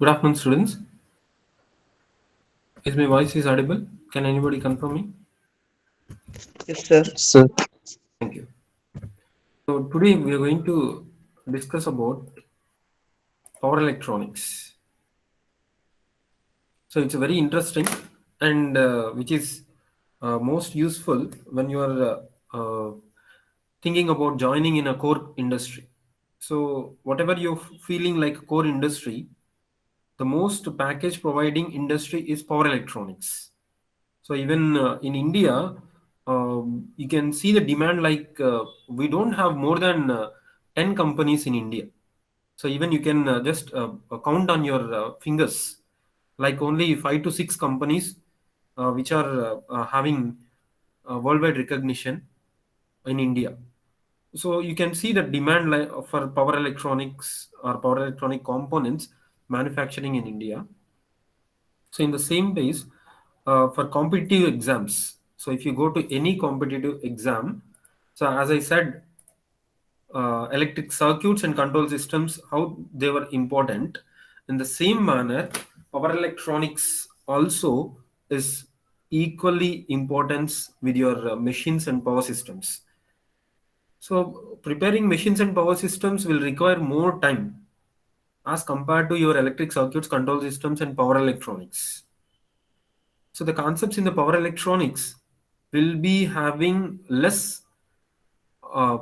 Good afternoon, students. Is my voice is audible? Can anybody confirm me? Yes, sir. Sir, Thank you. So today we are going to discuss about power electronics. So it's a very interesting and which is most useful when you are thinking about joining in a core industry. So whatever you're feeling like core industry, the most package providing industry is power electronics. So even in India, you can see the demand like we don't have more than 10 companies in India. So even you can just count on your fingers, like only 5 to 6 companies which are having worldwide recognition in India. So you can see the demand for power electronics or power electronic components manufacturing in India. So in the same ways, for competitive exams, so if you go to any competitive exam, so as I said, electric circuits and control systems, how they were important. In the same manner, power electronics also is equally importance with your machines and power systems. So preparing machines and power systems will require more time as compared to your electric circuits, control systems, and power electronics. So the concepts in the power electronics will be having less uh,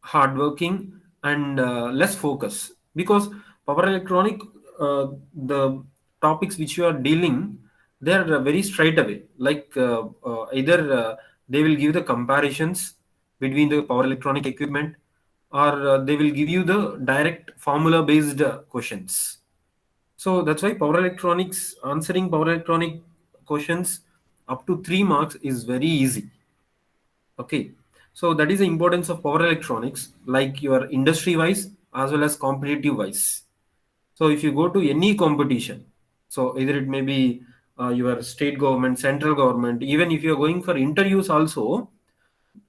hardworking and less focus because power electronic the topics which you are dealing they are very straight away like either they will give the comparisons between the power electronic equipment or they will give you the direct formula based questions. So that's why power electronics answering power electronic questions up to 3 marks is very easy. Okay. So that is the importance of power electronics, like your industry wise as well as competitive wise. So if you go to any competition, so either it may be your state government, central government, even if you are going for interviews also,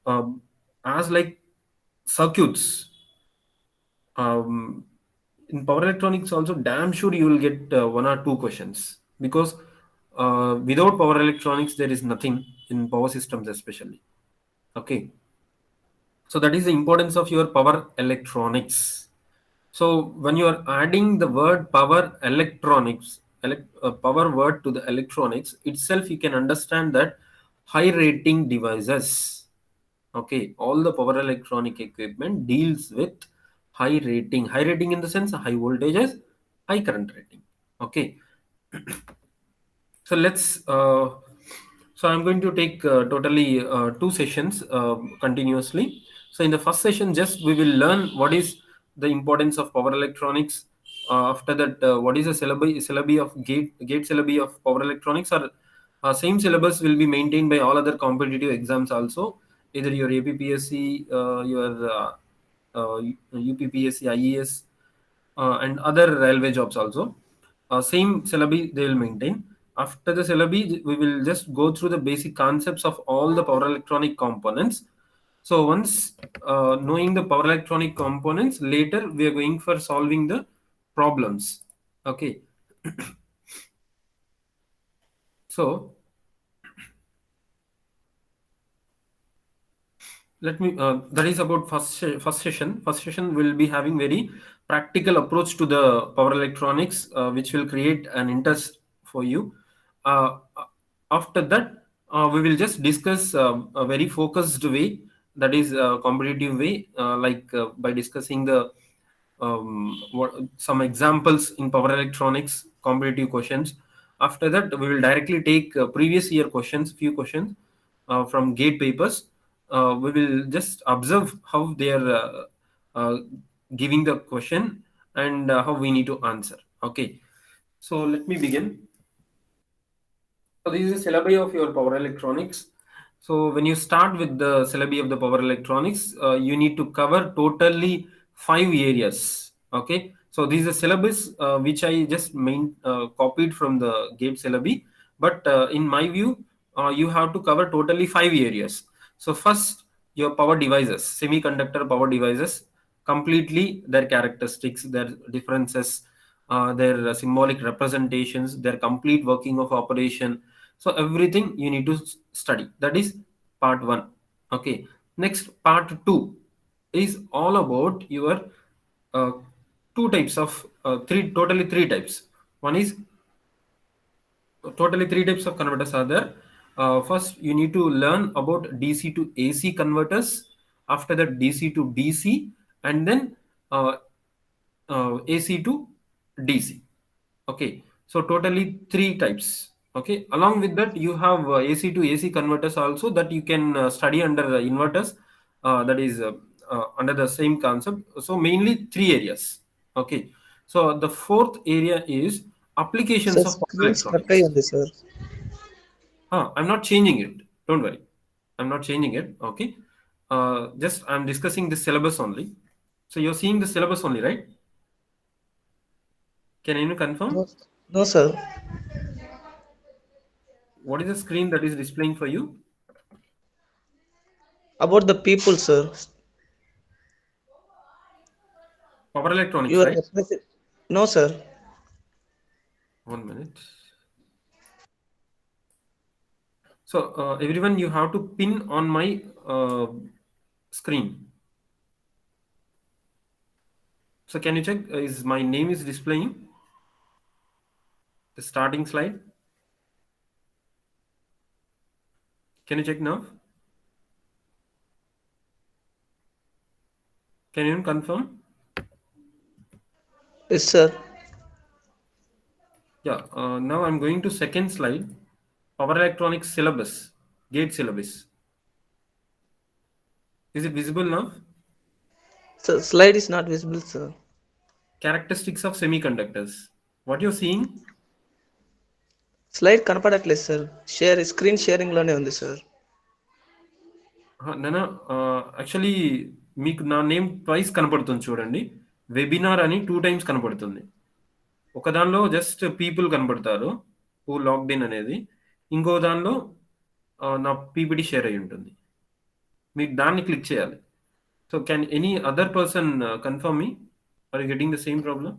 um, as like circuits, um, in power electronics also damn sure you will get 1 or 2 questions because without power electronics there is nothing in power systems especially. Okay. So that is the importance of your power electronics. So when you are adding the word power electronics, power word to the electronics itself, you can understand that high rating devices. Okay, all the power electronic equipment deals with high rating. High rating in the sense high voltages, high current rating. Okay, so let's. So I'm going to take totally 2 sessions continuously. So in the first session, just we will learn what is the importance of power electronics. After that, what is the syllabi of gate syllabi of power electronics? Or same syllabus will be maintained by all other competitive exams also. Either your APPSC, your UPPSC, IES, and other railway jobs also. Same syllabi they will maintain. After the syllabi, we will just go through the basic concepts of all the power electronic components. So once knowing the power electronic components, later we are going for solving the problems. Okay. So let me that is about first session. First session will be having very practical approach to the power electronics which will create an interest for you. After that we will just discuss a very focused way, that is a competitive way, like by discussing the some examples in power electronics competitive questions. After that we will directly take previous year questions, few questions from gate papers. We will just observe how they are uh, giving the question and how we need to answer. Okay, so let me begin. So this is the syllabi of your power electronics. So when you start with the syllabi of the power electronics, you need to cover totally 5 areas. Okay. So this is a syllabus which I just copied from the GATE syllabi. But in my view, you have to cover totally 5 areas. So first, your power devices, semiconductor power devices, completely their characteristics, their differences, their symbolic representations, their complete working of operation. So everything you need to study. That is part one. Okay. Next, part two is all about your uh, two types of totally three types. One is totally three types of converters are there. First, you need to learn about DC to AC converters. After that, DC to DC, and then uh, AC to DC. Okay, so totally three types. Okay, along with that, you have AC to AC converters also that you can study under inverters. That is under the same concept. So mainly three areas. Okay, so the fourth area is applications Sir, of power screen stuck electronics. ఉంది sir. I'm not changing it. Don't worry. I'm not changing it. Okay. Just I'm discussing the syllabus only. So you're seeing the syllabus only, right? Can you No, confirm? no sir. What is the screen that is displaying for you? About the people, sir. Power electronics, You are right? No sir. 1 minute. So everyone, you have to pin on my screen. So can you check? Is my name is displaying the starting slide? Can you check now? Can you confirm? Yes sir. Yeah. Now I'm going to second slide. Power electronics syllabus, gate syllabus. Is it visible now? Sir, slide is not visible, sir. Characteristics of semiconductors. What you're seeing, slide కనపడట్లేదు sir. Screen sharing లోనే ఉంది sir. Nana, actually మీకు నా name twice కనపడుతుంది చూడండి. Webinar అని 2 times కనపడుతుంది. ఒక దానిలో జస్ట్ పీపుల్ కనపడతారు హూ లాగ్డ్ ఇన్ అనేది. ఇంకో దానిలో నా పీపీటీ షేర్ అయి ఉంటుంది. మీరు దాన్ని క్లిక్ చేయాలి. So can any other person confirm me? Are you getting the same problem?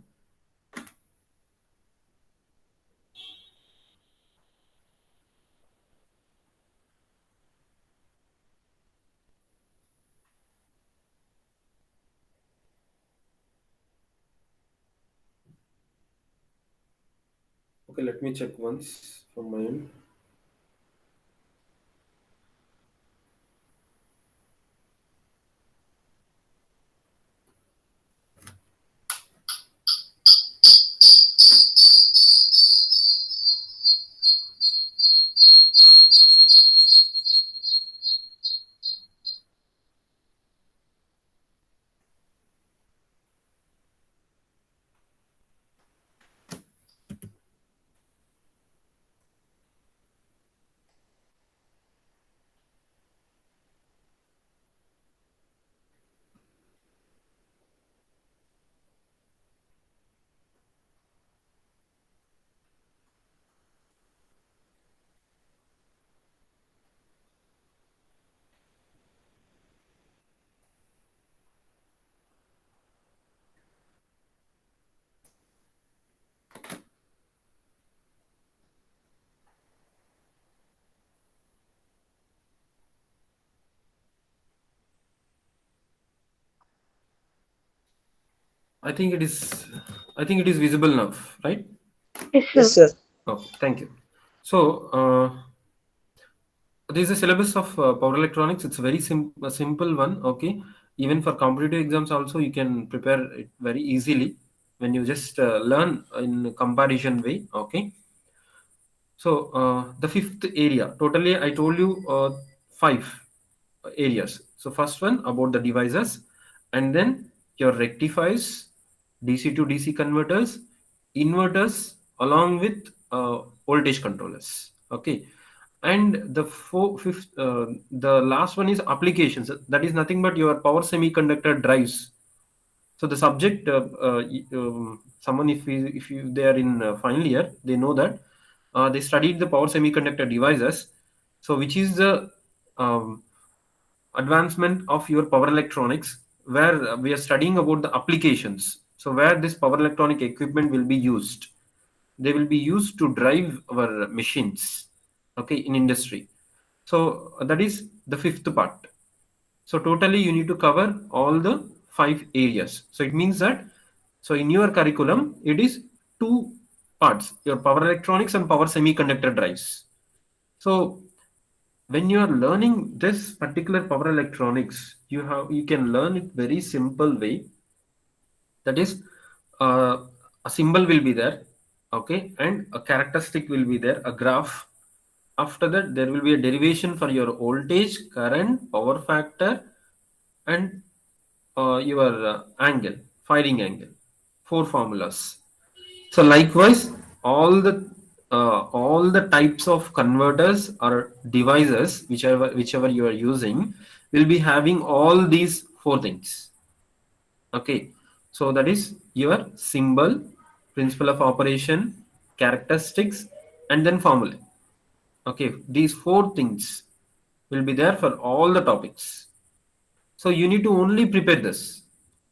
Okay, let me check once from my end. I think it is. I think it is visible now, right? Yes, Yes sir. sir. Okay, thank you. So this is a syllabus of power electronics. It's very a simple one. Okay, even for competitive exams also you can prepare it very easily when you just learn in comparison way. Okay. So the fifth area, totally I told you five areas. So first one about the devices, and then your rectifiers, DC to DC converters, inverters, along with voltage controllers. Okay, and the last one is applications. That is nothing but your power semiconductor drives. So the subject, someone if you they are in final year, they know that they studied the power semiconductor devices. So which is the um, advancement of your power electronics, where we are studying about the applications. So So where this power electronic equipment will be used, they will be used to drive our machines, okay, in industry. So that is the fifth part. So totally you need to cover all the five areas. So it means that, so in your curriculum, it is two parts, your power electronics and power semiconductor drives. So when you are learning this particular power electronics, you can learn it very simple way. That is, uh, a symbol will be there, okay, and a characteristic will be there, a graph. After that, there will be a derivation for your voltage, current, power factor, and your angle, firing angle. Four formulas. So likewise, all the types of converters or devices, whichever you are using, will be having all these four things. Okay, so that is your symbol, principle of operation, characteristics, and then formula. Okay, these four things will be there for all the topics. So you need to only prepare this.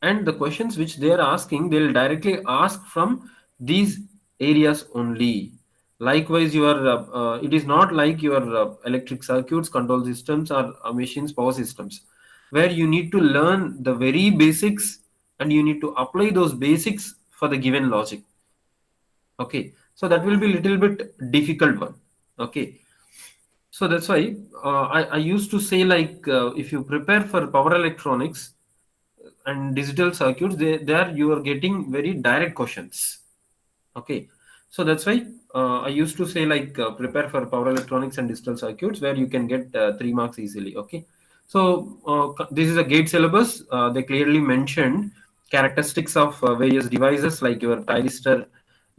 And the questions which they are asking, they'll directly ask from these areas only. Likewise, it is not like your electric circuits, control systems, or machines, power systems, where you need to learn the very basics and you need to apply those basics for the given logic. Okay, so that will be little bit difficult one. Okay, so that's why I used to say like if you prepare for power electronics and digital circuits, there you are getting very direct questions. Okay, so that's why I used to say like prepare for power electronics and digital circuits where you can get 3 marks easily. Okay, so this is a gate syllabus. They clearly mentioned characteristics of various devices like your thyristor,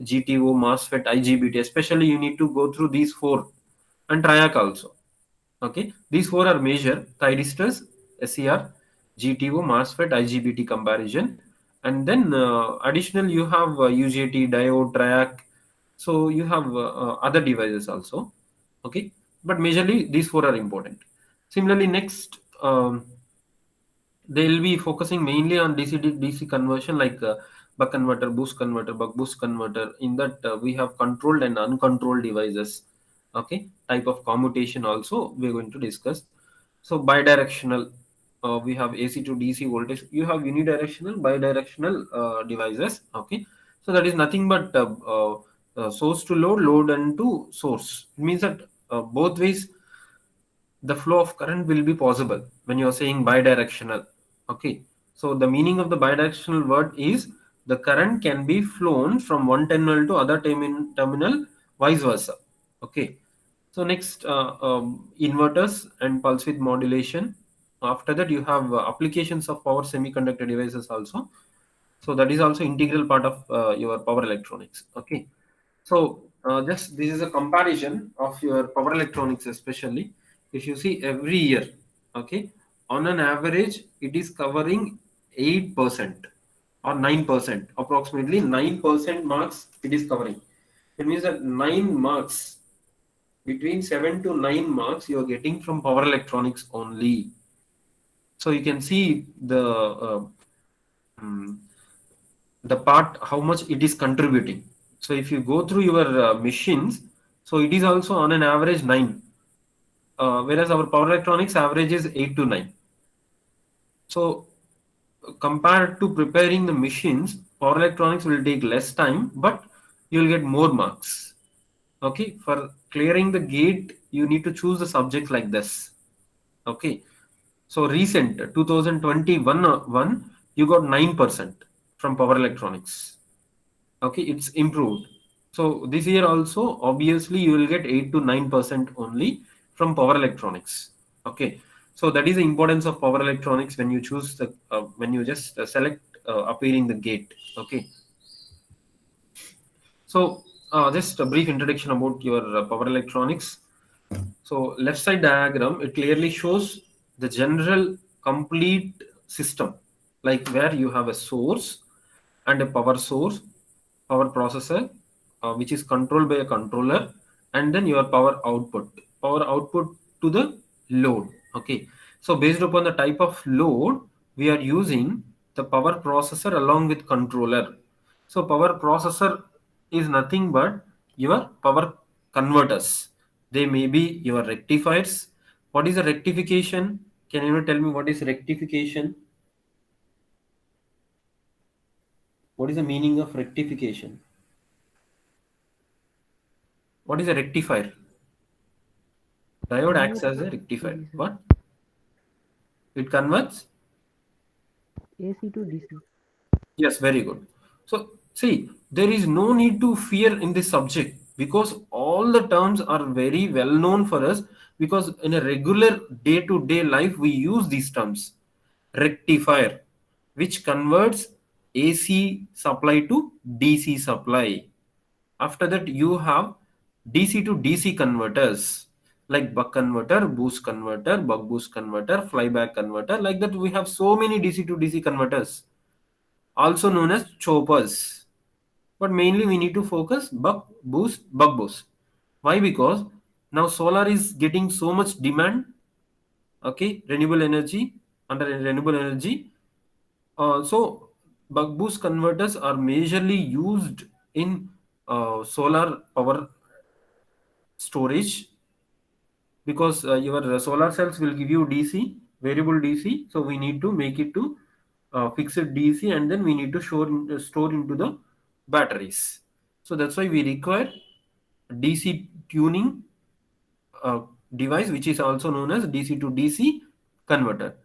GTO, MOSFET, IGBT. Especially you need to go through these four, and triac also. Okay, these four are major: thyristors, SCR, GTO, MOSFET, IGBT comparison, and then additional you have UJT, diode, triac. So you have other devices also. Okay, but majorly these four are important. Similarly, next they'll be focusing mainly on DC to DC conversion like buck converter, boost converter, buck boost converter. In that we have controlled and uncontrolled devices. Okay, type of commutation also we're going to discuss. So bidirectional, we have AC to DC voltage. You have unidirectional, bidirectional devices. Okay, so that is nothing but source to load, load and to source. It means that both ways the flow of current will be possible when you are saying bidirectional. Okay, so the meaning of the bidirectional word is the current can be flown from one terminal to other terminal, vice versa. Okay, so next inverters and pulse width modulation. After that you have applications of power semiconductor devices also. So that is also integral part of your power electronics. Okay, so just this is a comparison of your power electronics, especially if you see every year. Okay, on an average, it is covering 8% or 9%, approximately 9% marks it is covering. It means that 9 marks, between 7 to 9 marks, you are getting from power electronics only. So you can see mm, the part how much it is contributing. So if you go through your machines, so it is also on an average 9, whereas our power electronics average is 8 to 9. So compared to preparing the machines, power electronics will take less time, but you will get more marks. Okay, for clearing the gate, you need to choose the subjects like this. Okay, so recent 2021 one, you got 9% from power electronics. Okay, it's improved. So this year also, obviously, you will get 8 to 9% only from power electronics. Okay, so that is the importance of power electronics when you choose the when you just select appearing the gate. Okay, so just a brief introduction about your power electronics. So left side diagram, it clearly shows the general complete system, like where you have a source and a power source, power processor, which is controlled by a controller, and then your power output to the load. Okay, so based upon the type of load we are using, the power processor along with controller. So power processor is nothing but your power converters. They may be your rectifiers. What is a rectification? Can you tell me what is rectification? What is the meaning of rectification? What is a rectifier? Diode acts as a Convert rectifier. AC What? It converts. to DC. Yes, very good. So, see, there is no need to fear in this subject because all the terms are very well known for us because in a regular day to day life we use these terms. Rectifier, which converts AC supply to DC supply. After that, you have DC to DC converters like buck converter, boost converter, buck boost converter, flyback converter. Like that, we have so many DC to DC converters also known as choppers. But mainly we need to focus buck boost. Why? Because now solar is getting so much demand. Okay, renewable energy under renewable energy. So buck boost converters are majorly used in solar power storage because your solar cells will give you DC, variable DC. So we need to make it to fixed DC and then we need to store into the batteries. So that's why we require DC tuning uh, device, which is also known as DC to DC converter.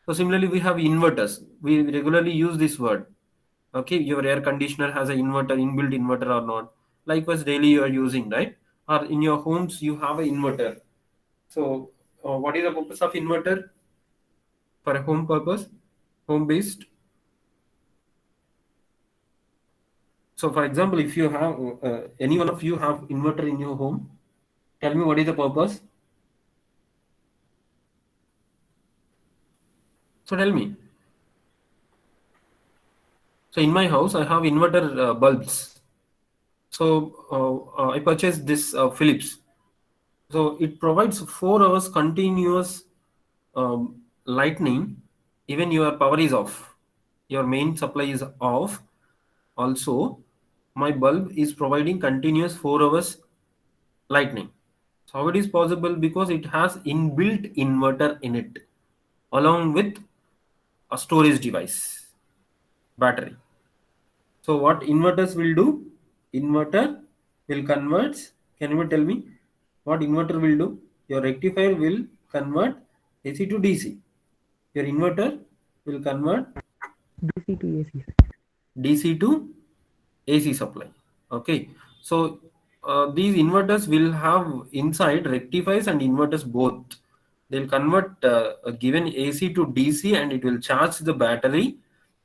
So similarly, we have inverters. We regularly use this word. Okay, your air conditioner has an inverter, inbuilt inverter or not. Likewise, daily you are using, right? Or in your homes, you have an inverter. So, what is the purpose of inverter for a home purpose? Home based. So, for example, if you have any one of you have inverter in your home, tell me what is the purpose. So, tell me. So, in my house, I have inverter bulbs. So, I purchased this Philips. So, it provides 4 hours continuous lightning, even your power is off. Your main supply is off. Also, my bulb is providing continuous 4 hours lightning. So how it is possible? Because it has inbuilt inverter in it, along with a storage device, battery. So what inverters will do? Inverter will convert. Can you tell me what inverter will do? Your rectifier will convert AC to DC. Your inverter will convert DC to AC. DC to AC supply. Okay, so these inverters will have inside rectifiers and inverters both. They'll convert a given AC to DC and it will charge the battery,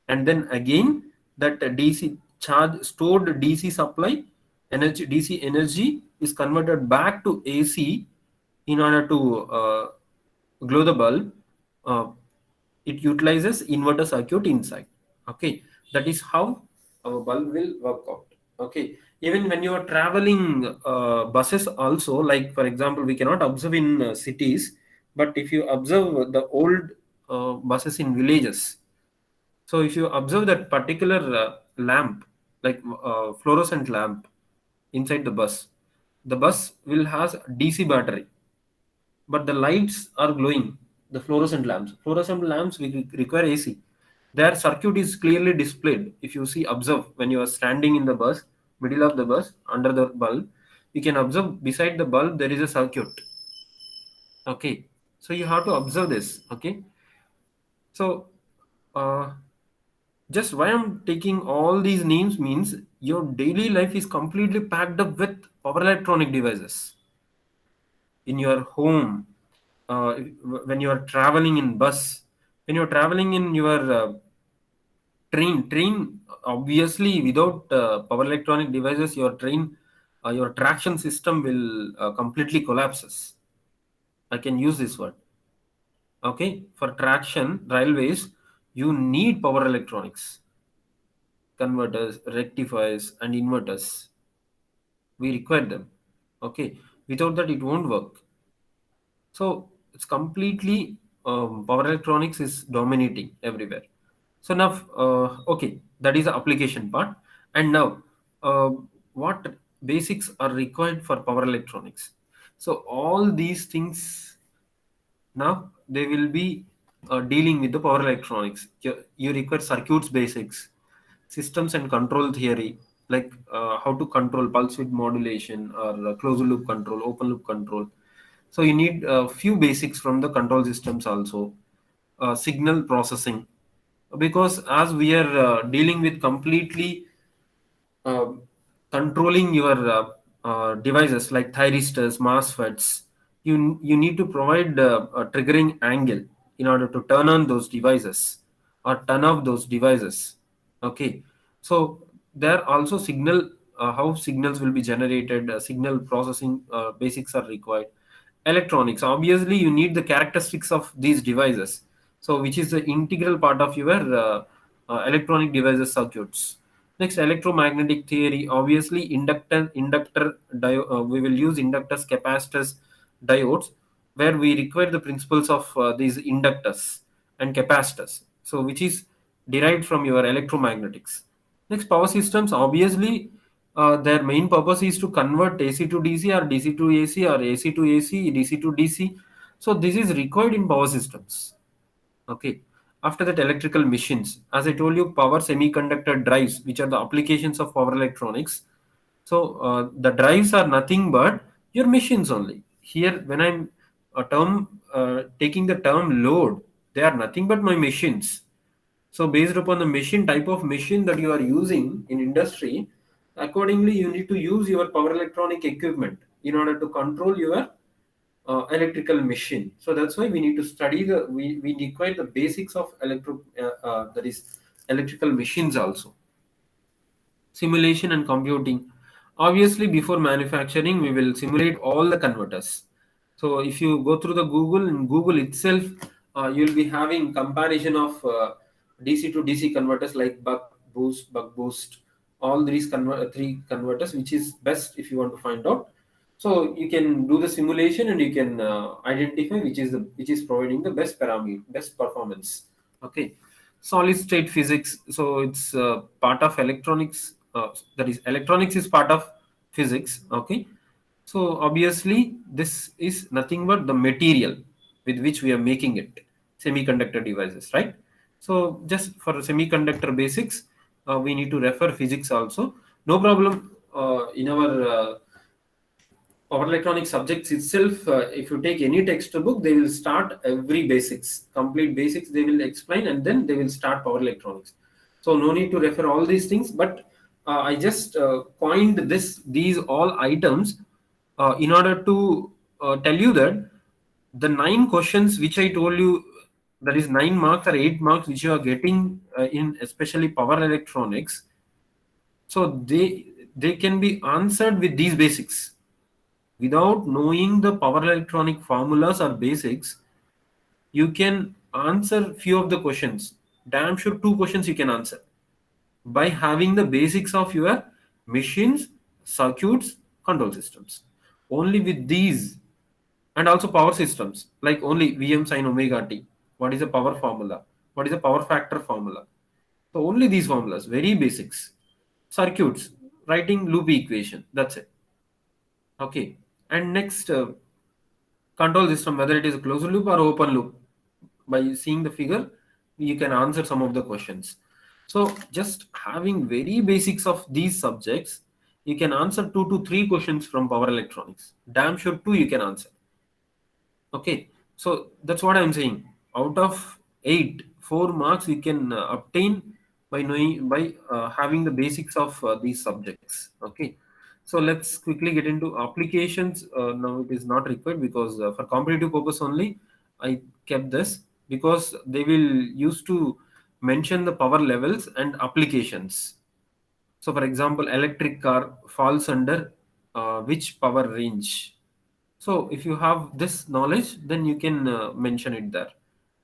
and then again that DC charge stored DC supply energy, DC energy is converted back to AC in order to glow the bulb. Uh, it utilizes inverter circuit inside. Okay, that is how our bulb will work out. Okay, even when you are traveling buses also, like for example we cannot observe in cities, but if you observe the old buses in villages, so if you observe that particular lamp, like fluorescent lamp inside the bus will has DC battery, but the lights are glowing. The fluorescent lamps. Fluorescent lamps we require AC. Their circuit is clearly displayed. If you see, observe when you are standing in the bus, middle of the bus, under the bulb, you can observe beside the bulb there is a circuit. Okay, so you have to observe this. Okay, so uh, just why I'm taking all these names means your daily life is completely packed up with power electronic devices in your home, when you are traveling in bus, when you're traveling in your train obviously without power electronic devices your train, your traction system will completely collapses. I can use this word. Okay, for traction railways you need power electronics, converters, rectifiers and inverters. We require them. Okay, without that it won't work. So it's completely power electronics is dominating everywhere. So now, okay, that is the application part. And now, uh, what basics are required for power electronics? So all these things now they will be dealing with the power electronics. You require circuits basics, systems and control theory, like how to control pulse width modulation or closed loop control, open loop control. So you need a few basics from the control systems also, signal processing, because as we are dealing with completely uh, controlling your devices like thyristors, MOSFETs, you need to provide a triggering angle in order to turn on those devices or turn off those devices. Okay, so there also signal, how signals will be generated, signal processing basics are required. Electronics, obviously you need the characteristics of these devices, so which is the integral part of your electronic devices circuits. Next, electromagnetic theory. Obviously, we will use inductors, capacitors, diodes, where we require the principles of these inductors and capacitors. So, which is derived from your electromagnetics. Next, power systems. Obviously, their main purpose is to convert AC to DC or DC to AC or AC to AC, DC to DC. So, this is required in power systems. Okay. After that, electrical machines. As I told you, power semiconductor drives, which are the applications of power electronics. So the drives are nothing but your machines only. Here, when I'm taking the term load, they are nothing but my machines. So based upon the machine type of machine that you are using in industry, accordingly you need to use your power electronic equipment in order to control your electrical machine. So that's why we need to study we require the basics of that is electrical machines also. Simulation and computing. Obviously, before manufacturing, we will simulate all the converters. So if you go through the Google, in Google itself, you'll be having comparison of DC to DC converters like buck boost, all these three converters, which is best if you want to find out. So you can do the simulation and you can identify which is providing the best parameter, best performance. Okay, solid state physics. So it's part of electronics. That is, electronics is part of physics. Okay, so obviously this is nothing but the material with which we are making it, semiconductor devices, right? So just for semiconductor basics, we need to refer physics also. No problem. In our power electronic subjects itself, if you take any textbook, they will start every basics, complete basics they will explain, and then they will start power electronics. So no need to refer all these things, but I just coined these all items in order to tell you that the 9 questions which I told you, that is 9 marks or 8 marks which you are getting in especially power electronics, so they can be answered with these basics. Without knowing the power electronic formulas or basics, you can answer few of the questions. Damn sure 2 questions you can answer by having the basics of your machines, circuits, control systems. Only with these, and also power systems, like only Vm sin omega t. What is the power formula? What is the power factor formula? So only these formulas, very basics. Circuits, writing loop equation. That's it. Okay. And next, control system, whether it is a closed loop or open loop. By seeing the figure, you can answer some of the questions. So just having very basics of these subjects, you can answer 2 to 3 questions from power electronics. Damn sure 2 you can answer. Okay, so that's what I'm saying. Out of 8, 4 marks you can obtain by knowing, by having the basics of these subjects. Okay, so let's quickly get into applications. Now it is not required because for competitive purpose only, I kept this because they will use to mention the power levels and applications. So, for example, electric car falls under which power range? So, if you have this knowledge, then you can mention it there.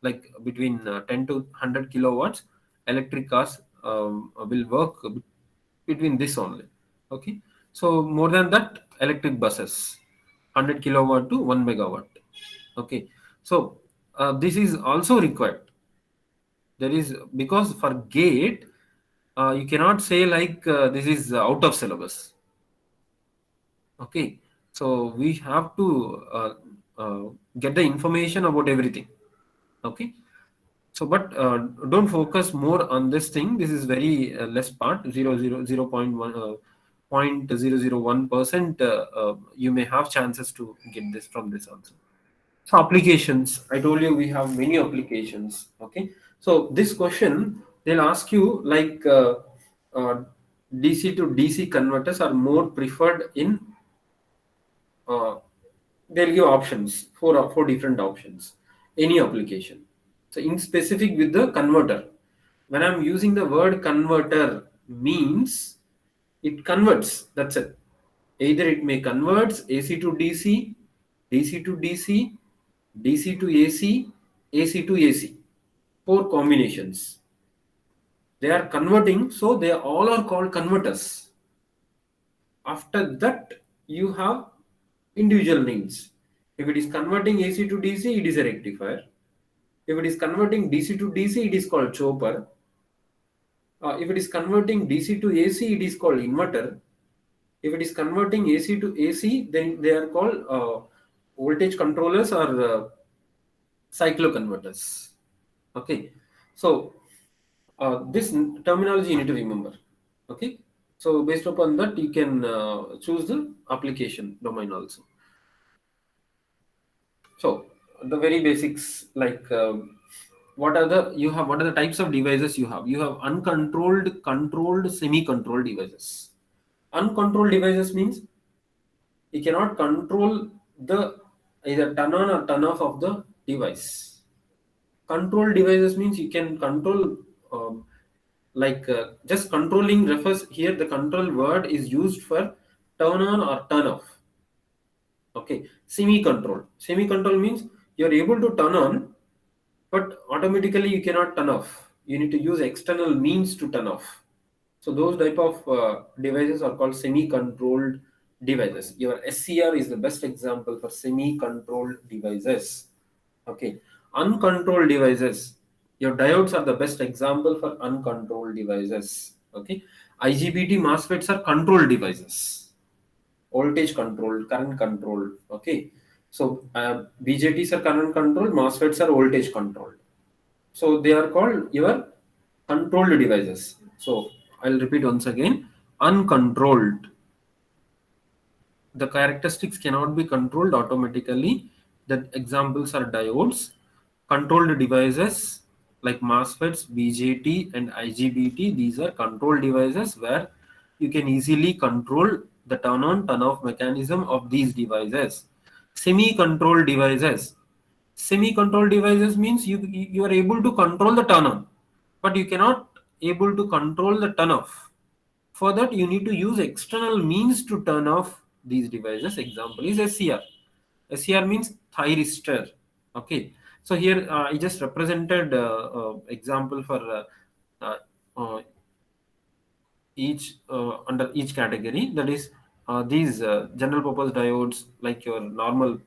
Like between 10 to 100 kilowatts, electric cars will work between this only. Okay. So, more than that, electric buses, 100 kilowatt to 1 megawatt. Okay. So, this is also required. There is, because for gate, you cannot say like this is out of syllabus. Okay, so we have to get the information about everything. Okay, so but don't focus more on this thing. This is very less part, 0.1 0.001%. You may have chances to get this from this also. So applications, I told you we have many applications. Okay, so this question they'll ask you like uh, DC to DC converters are more preferred in. Uh, they'll give options, four different options, any application. So in specific with the converter, when I'm using the word converter means it converts. That's it. Either it may converts AC to DC, DC to DC, DC to AC, AC to AC. Four combinations. They are converting, so they all are called converters. After that, you have individual names. If it is converting AC to DC, it is a rectifier. If it is converting DC to DC, it is called chopper. If it is converting DC to AC, it is called inverter. If it is converting AC to AC, then they are called voltage controllers or cycloconverters. Okay, so this terminology you need to remember. Okay, so based upon that, you can choose the application domain also. So the very basics, like what are the types of devices you have? You have uncontrolled, controlled, semi-controlled devices. Uncontrolled devices means you cannot control the either turn on or turn off of the device. Controlled devices means you can control, like just controlling refers here. The control word is used for turn on or turn off. Okay, semi-control. Semi-control means you're able to turn on, but automatically you cannot turn off. You need to use external means to turn off. So those type of devices are called semi-controlled devices. Your SCR is the best example for semi-controlled devices. Okay, uncontrolled devices. Your diodes are the best example for uncontrolled devices. Okay, IGBT MOSFETs are controlled devices, voltage controlled, current controlled. Okay, so BJTs are current controlled, MOSFETs are voltage controlled. So they are called your controlled devices. So I'll repeat once again: uncontrolled. The characteristics cannot be controlled automatically. The examples are diodes. Controlled devices like MOSFETs, BJT, and IGBT. These are controlled devices where you can easily control the turn on, turn off mechanism of these devices. Semi-controlled devices. Semi-controlled devices means you are able to control the turn on, but you cannot able to control the turn off. For that, you need to use external means to turn off these devices. Example is SCR. SCR means thyristor. Okay. So here I just represented example for uh, uh, each under each category. That is these general purpose diodes like your normal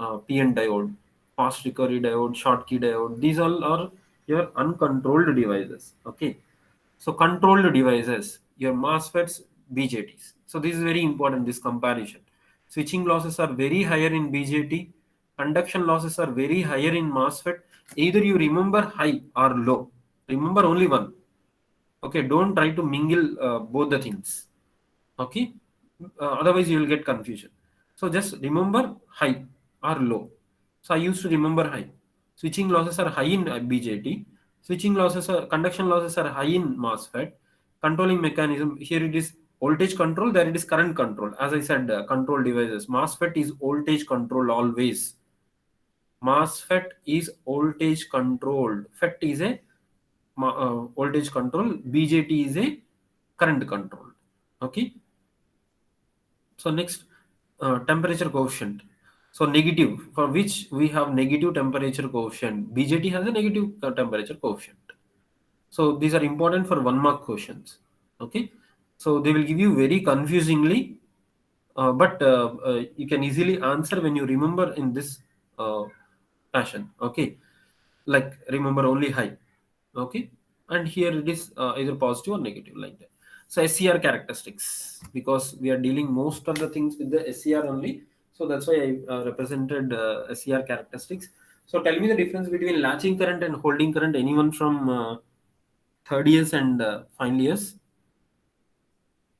PN diode, fast recovery diode, short key diode. These all are your uncontrolled devices. Okay. So controlled devices, your MOSFETs, BJTs. So this is very important, this comparison. Switching losses are very higher in BJT. Conduction losses are very higher in MOSFET. Either you remember high or low. Remember only one. Okay, don't try to mingle both the things. Okay, otherwise you will get confusion. So just remember high or low. So I used to remember high. Switching losses are high in BJT. Switching losses are conduction losses are high in MOSFET. Controlling mechanism, here it is voltage control, there it is current control. As I said, control devices. MOSFET is voltage control always. MOSFET is voltage controlled. FET is a voltage control. BJT is a current control. Okay. So next, temperature coefficient. So negative, for which we have negative temperature coefficient. BJT has a negative temperature coefficient. So these are important for 1 mark questions. Okay. So they will give you very confusingly, but you can easily answer when you remember in this fashion. Okay. Like remember only high. Okay, and here it is either positive or negative, like that. So SCR characteristics, because we are dealing most of the things with the SCR only, so that's why I represented SCR characteristics. So tell me the difference between latching current and holding current. Anyone from third years and final years,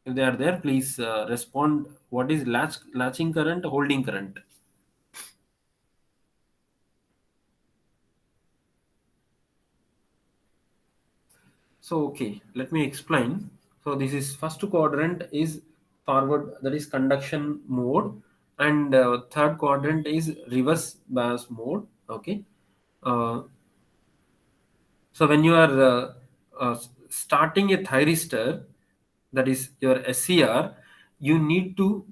if they are there, please respond. What is latching current, holding current? So okay, let me explain. So this is first quadrant is forward, that is conduction mode, and third quadrant is reverse bias mode. Okay. Uh, so when you are starting a thyristor, that is your SCR, you need to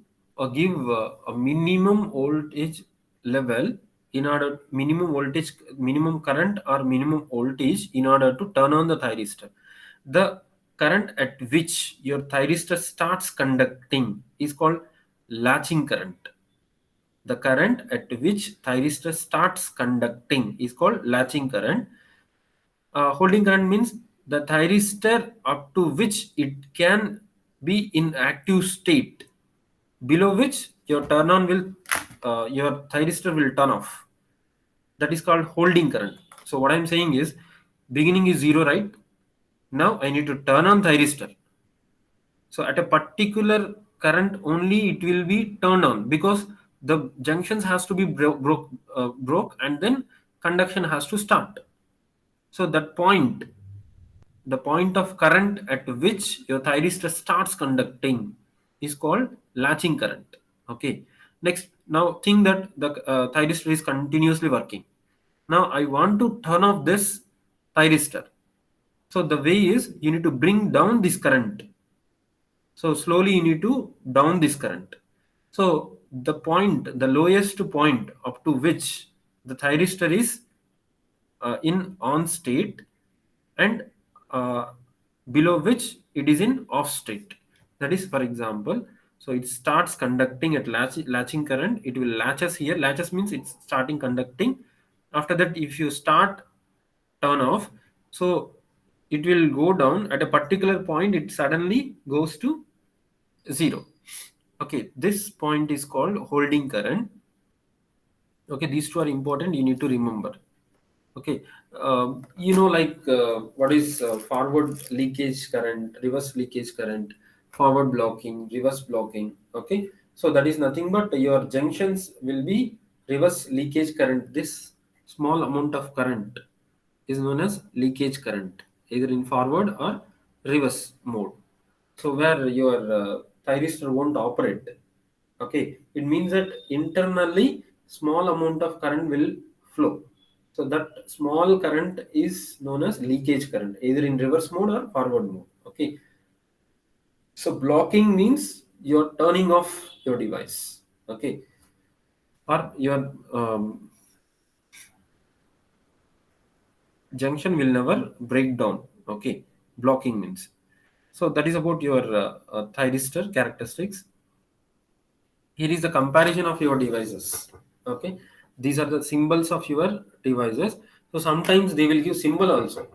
give a minimum voltage level in order minimum current or minimum voltage in order to turn on the thyristor. The current at which your thyristor starts conducting is called latching current. The current at which thyristor starts conducting is called latching current. Holding current means the thyristor up to which it can be in active state, below which your thyristor will turn off. That is called holding current. So what I'm saying is, beginning is zero, right? Now I need to turn on thyristor. So at a particular current only it will be turned on, because the junctions has to be broke, and then conduction has to start. So that point, the point of current at which your thyristor starts conducting, is called latching current. Okay. Next, now think that the thyristor is continuously working. Now I want to turn off this thyristor. So the way is, you need to bring down this current. So slowly you need to down this current. So the lowest point up to which the thyristor is in on state, and uh, below which it is in off state. That is, for example, so it starts conducting at latching current. It will latches here. Latches means it's starting conducting. After that, if you start turn off, so it will go down at a particular point. It suddenly goes to zero. Okay, this point is called holding current. Okay, these two are important. You need to remember. Okay, like what is forward leakage current, reverse leakage current, forward blocking, reverse blocking. Okay, so that is nothing but your junctions will be reverse leakage current. This small amount of current is known as leakage current, either in forward or reverse mode. So where your thyristor won't operate. Okay, it means that internally small amount of current will flow. So that small current is known as leakage current, either in reverse mode or forward mode. Okay, so blocking means you're turning off your device. Okay, or your junction will never break down. Okay, blocking means. So that is about your thyristor characteristics. Here is the comparison of your devices. Okay, these are the symbols of your devices. So sometimes they will give symbol also.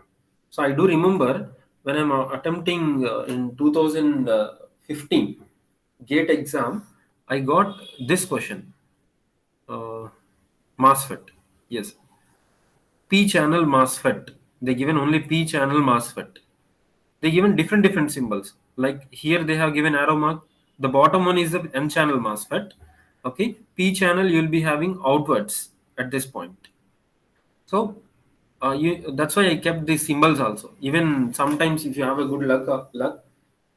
So I do remember when I'm attempting in 2015 gate exam, I got this question. uh, MOSFET, yes, P channel MOSFET. They given only P channel MOSFET. They given different symbols. Like here they have given arrow mark. The bottom one is the N channel MOSFET. Okay, P channel you will be having outwards at this point. So that's why I kept these symbols also. Even sometimes if you have a good luck,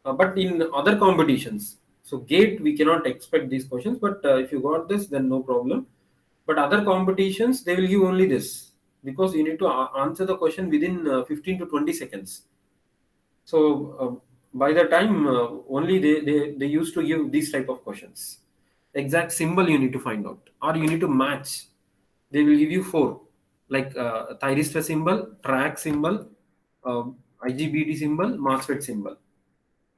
but in other competitions, so gate we cannot expect these questions. But if you got this, then no problem. But other competitions they will give only this, because you need to answer the question within 15 to 20 seconds. So by the time only they used to give these type of questions. Exact symbol you need to find out, or you need to match. They will give you four, like thyristor symbol, track symbol, IGBT symbol, MOSFET symbol.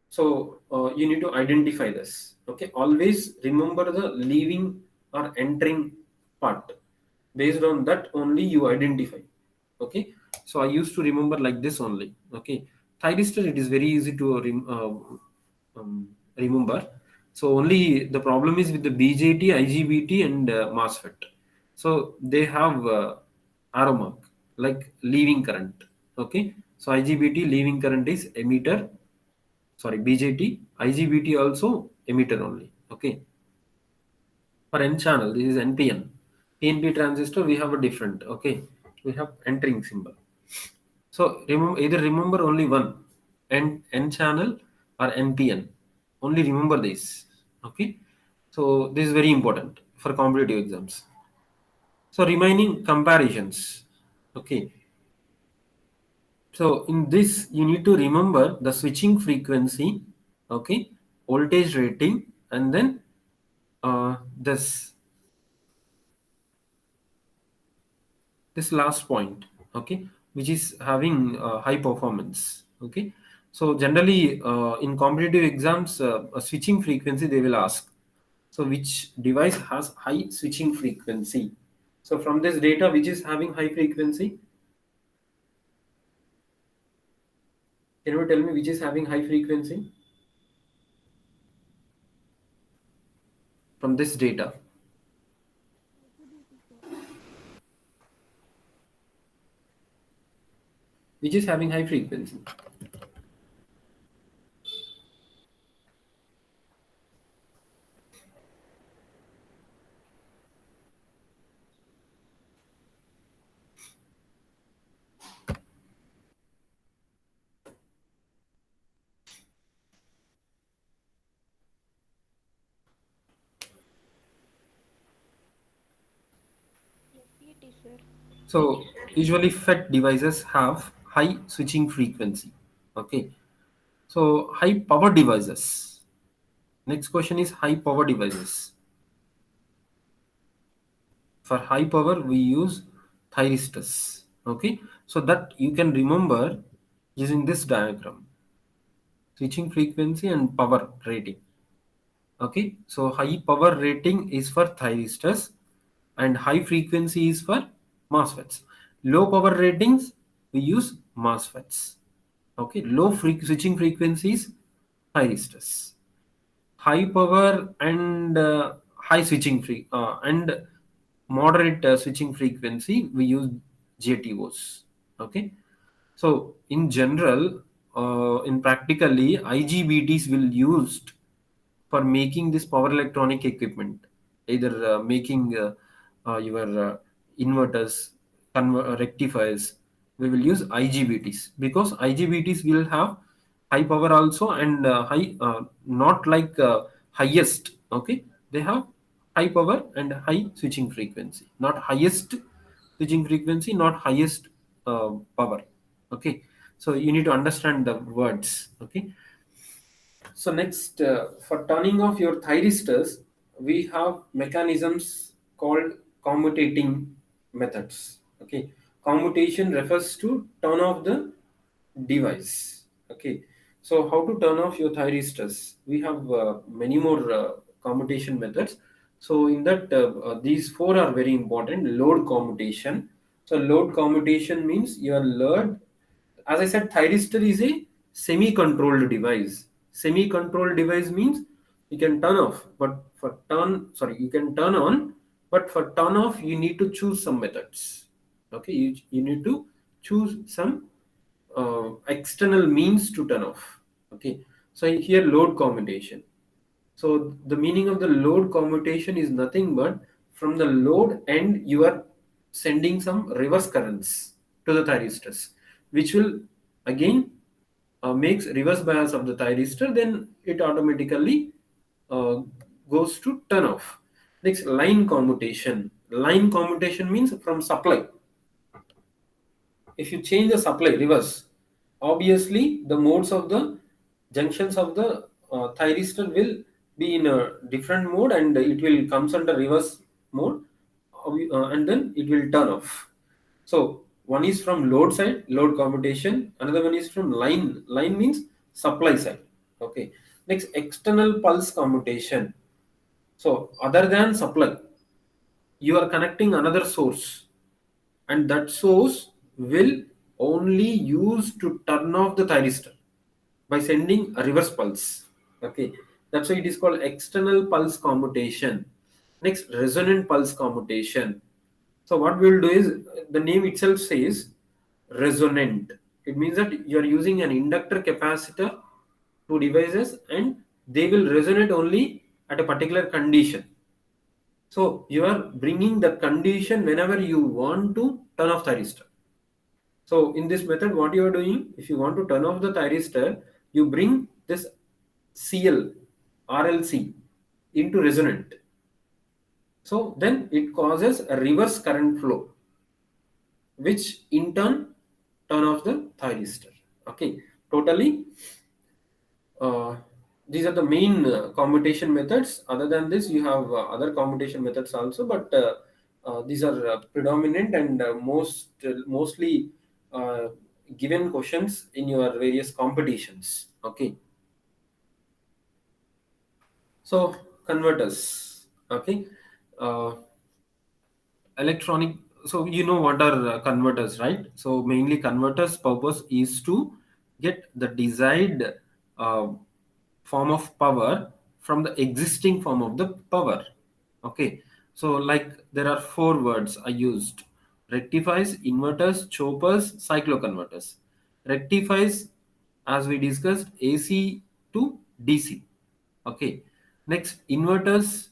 So you need to identify this. Okay, always remember the leaving or entering part. Based on that only you identify. Okay, So I used to remember like this only. Okay, thyristor, it is very easy to remember. So only the problem is with the BJT, IGBT, and MOSFET. So they have arrow mark like leaving current. Okay, so IGBT leaving current is emitter. Sorry, BJT, IGBT also emitter only. Okay, for N channel, this is NPN. PNP transistor, we have a different. Okay, we have entering symbol. So remember, either remember only one, N channel or NPN. Only remember this. Okay, so this is very important for competitive exams. So remaining comparisons. Okay, so in this you need to remember the switching frequency. Okay, voltage rating, and then this last point. Okay, which is having high performance. Okay, so generally in competitive exams, a switching frequency they will ask. So which device has high switching frequency? So from this data, which is having high frequency, can you tell me which is having high frequency from this data? Which is having high frequency? FET, sir. So usually FET devices have high switching frequency. Okay, so high power devices. Next question is high power devices. For high power, we use thyristors. Okay, so that you can remember using this diagram: switching frequency and power rating. Okay, so high power rating is for thyristors, and high frequency is for MOSFETs. Low power ratings, we use MOSFETs. Okay, switching frequencies, thyristors. High power and high switching and moderate switching frequency, we use JTOs. Okay, so in general, in practically, IGBTs will used for making this power electronic equipment, either making your inverters, rectifiers. We will use IGBTs because IGBTs will have high power also, and high, not like highest. Okay, they have high power and high switching frequency, not highest switching frequency, not highest power. Okay, so you need to understand the words. Okay, so next, for turning off your thyristors, we have mechanisms called commutating methods. Okay, commutation refers to turn off the device. Okay, so how to turn off your thyristors? We have many more commutation methods. So in that, these four are very important. Load commutation. So load commutation means your load, as I said, thyristor is a semi-controlled device. Semi-controlled device means you can turn off, but you can turn on, but for turn off, you need to choose some methods. Okay, you need to choose some external means to turn off. Okay, so here load commutation. So the meaning of the load commutation is nothing but from the load end you are sending some reverse currents to the thyristors, which will again makes reverse bias of the thyristor. Then it automatically uh, goes to turn off. Next, line commutation. Line commutation means from supply. If you change the supply reverse, obviously the modes of the junctions of the thyristor will be in a different mode, and it will comes under reverse mode, and then it will turn off. So one is from load side, load commutation. Another one is from line. Line means supply side. Okay. Next, external pulse commutation. So other than supply, you are connecting another source, and that source will only used to turn off the thyristor by sending a reverse pulse. Okay, that's why it is called external pulse commutation. Next, resonant pulse commutation. So what we will do is, the name itself says resonant. It means that you are using an inductor capacitor, two devices, and they will resonate only at a particular condition. So you are bringing the condition whenever you want to turn off thyristor. So in this method, what you are doing, if you want to turn off the thyristor, you bring this CL, RLC into resonant. So then it causes a reverse current flow, which in turn turn off the thyristor. Okay, totally. Uh, these are the main commutation methods. Other than this, you have other commutation methods also, but these are predominant and mostly uh, given questions in your various competitions. Okay, so converters. Okay, uh, electronic. So you know what are converters, right? So mainly converters purpose is to get the desired uh, form of power from the existing form of the power. Okay, so like there are four words I used: rectifies, inverters, choppers, cycloconverters. Rectifies, as we discussed, AC to DC. Okay, next inverters,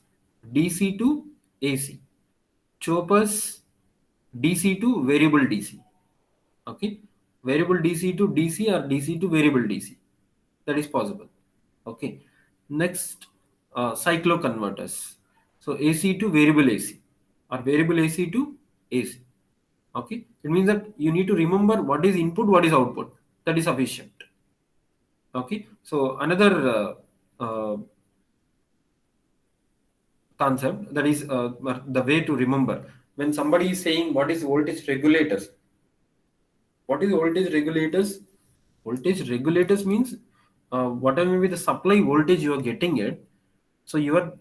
DC to AC. Choppers, DC to variable DC. Okay, variable DC to DC or DC to variable DC. That is possible. Okay, next cycloconverters. So AC to variable AC or variable AC to AC. Okay, it means that you need to remember what is input, what is output. That is sufficient. Okay, so another concept, that is the way to remember, when somebody is saying what is voltage regulators. What is voltage regulators? Voltage regulators means whatever may be the supply voltage you are getting it, so you are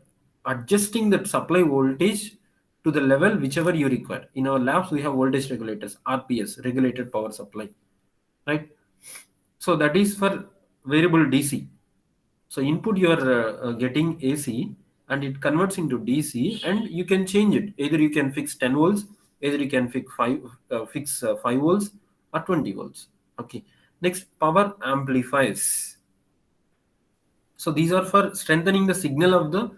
adjusting that supply voltage to the level whichever you require. In our labs, we have voltage regulators, RPS, regulated power supply, right? So that is for variable DC. So input you are getting AC and it converts into DC, and you can change it. Either you can fix 10 volts, either you can fix 5 volts or 20 volts. Okay. Next, power amplifiers. So these are for strengthening the signal of the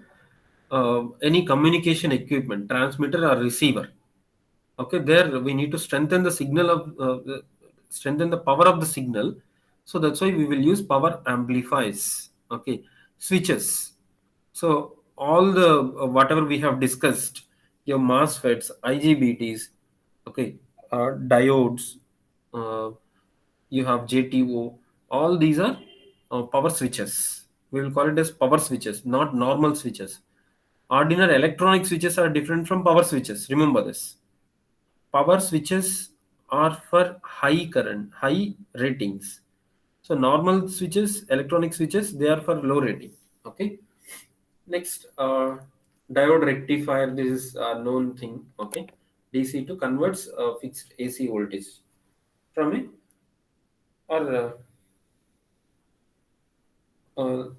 any communication equipment, transmitter or receiver. Okay, there we need to strengthen the signal of strengthen the power of the signal. So that's why we will use power amplifiers. Okay, switches. So all the whatever we have discussed, your MOSFETs, IGBTs, okay, diodes, uh, you have JTO. All these are power switches. We will call it as power switches, not normal switches. Ordinary electronic switches are different from power switches. Remember this. Power switches are for high current, high ratings. So normal switches, electronic switches, they are for low rating. Okay. Next, diode rectifier. This is a known thing. Okay. DC to converts fixed AC voltage from a or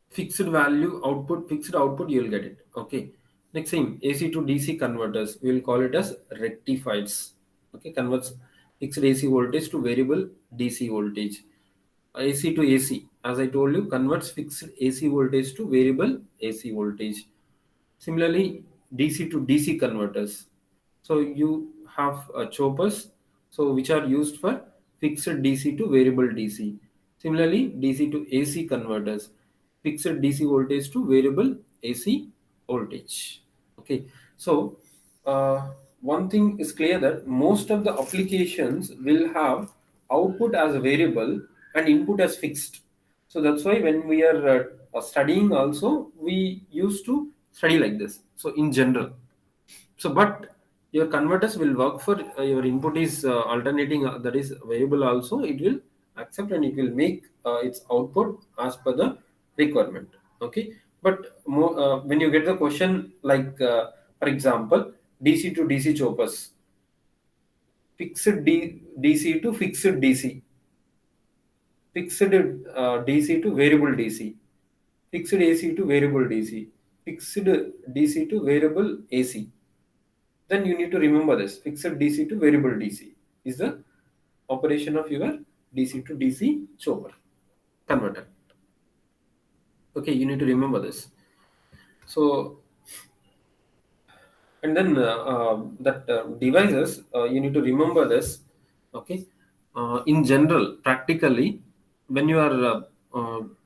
fixed value output, fixed output, you will get it. Okay. Next thing, AC to DC converters, we will call it as rectifiers. Okay, converts fixed AC voltage to variable DC voltage. AC to AC, as I told you, converts fixed AC voltage to variable AC voltage. Similarly, DC to DC converters. So you have choppers, so which are used for fixed DC to variable DC. Similarly, DC to AC converters, fixed DC voltage to variable AC voltage. Okay, so one thing is clear, that most of the applications will have output as a variable and input as fixed. So that's why when we are studying also, we used to study like this. So in general, so but your converters will work for your input is alternating, that is variable also, it will accept and it will make its output as per the requirement. Okay, but when you get the question like for example, DC to DC choppers, DC to fixed DC, fixed DC to variable DC, fixed AC to variable DC, fixed DC to variable AC. Then you need to remember this fixed DC to variable DC is the operation of your DC to DC chopper converter. Okay, you need to remember this. So, and then that devices, you need to remember this. Okay, in general, practically, when you are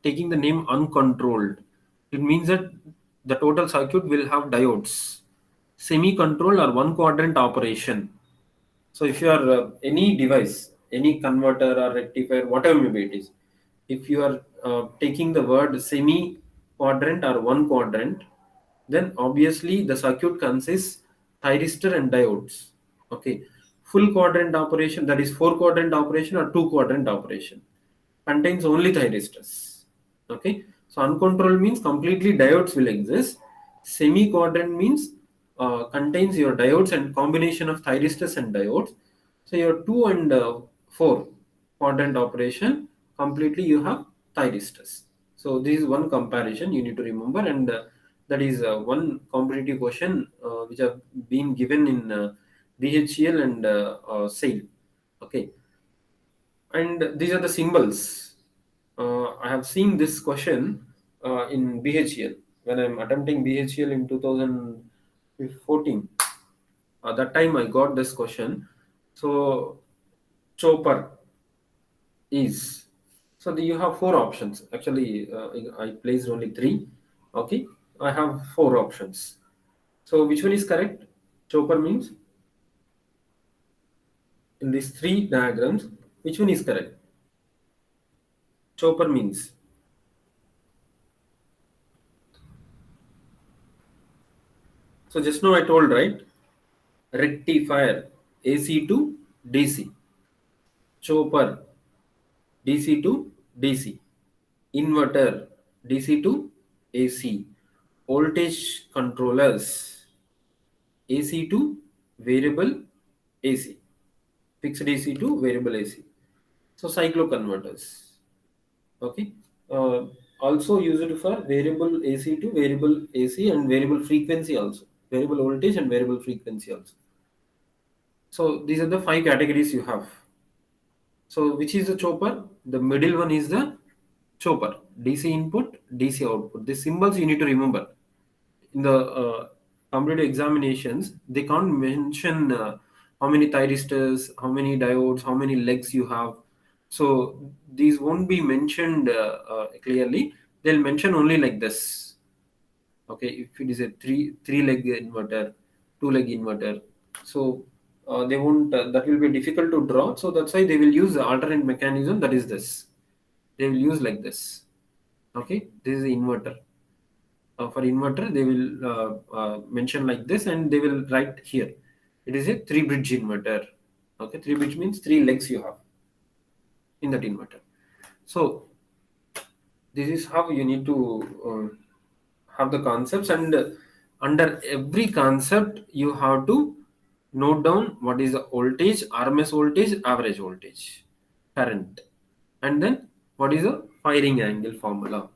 taking the name uncontrolled, it means that the total circuit will have diodes, semi-controlled or one quadrant operation. So if you are any device, any converter or rectifier, whatever maybe it is, if you are taking the word semi quadrant or one quadrant, then obviously the circuit consists thyristor and diodes. Okay, full quadrant operation, that is four quadrant operation or two quadrant operation, contains only thyristors. Okay, so uncontrolled means completely diodes will exist. Semi quadrant means contains your diodes and combination of thyristors and diodes. So your 2 and 4 quadrant operation completely you have thyristors. So this is one comparison you need to remember, and that is one competitive question which have been given in BHEL and SAIL. Okay, and these are the symbols. I have seen this question in BHEL when I'm attempting BHEL in 2014. That time I got this question. So chopper is, so you have four options. Actually, I placed only three. Okay, I have four options. So which one is correct? Chopper means in these three diagrams, which one is correct? Chopper means. So just now I told, right? Rectifier AC to DC, chopper DC to DC, inverter DC to AC, voltage controllers AC to variable AC, fixed AC to variable AC. So cycloconverters. Okay. Also used for variable AC to variable AC and variable frequency also, variable voltage and variable frequency also. So these are the five categories you have. So which is the chopper? The middle one is the chopper. DC input, DC output. The symbols you need to remember. In the competitive examinations, they can't mention how many thyristors, how many diodes, how many legs you have. So these won't be mentioned clearly. They'll mention only like this. Okay, if it is a three leg inverter, two leg inverter, so they won't. That will be difficult to draw. So that's why they will use the alternate mechanism. That is this. They will use like this. Okay, this is the inverter. For inverter, they will mention like this, and they will write here. It is a three bridge inverter. Okay, three bridge means three legs you have in that inverter. So this is how you need to have the concepts, and under every concept you have to note down what is the voltage, RMS voltage, average voltage, current, and then what is the firing angle formula.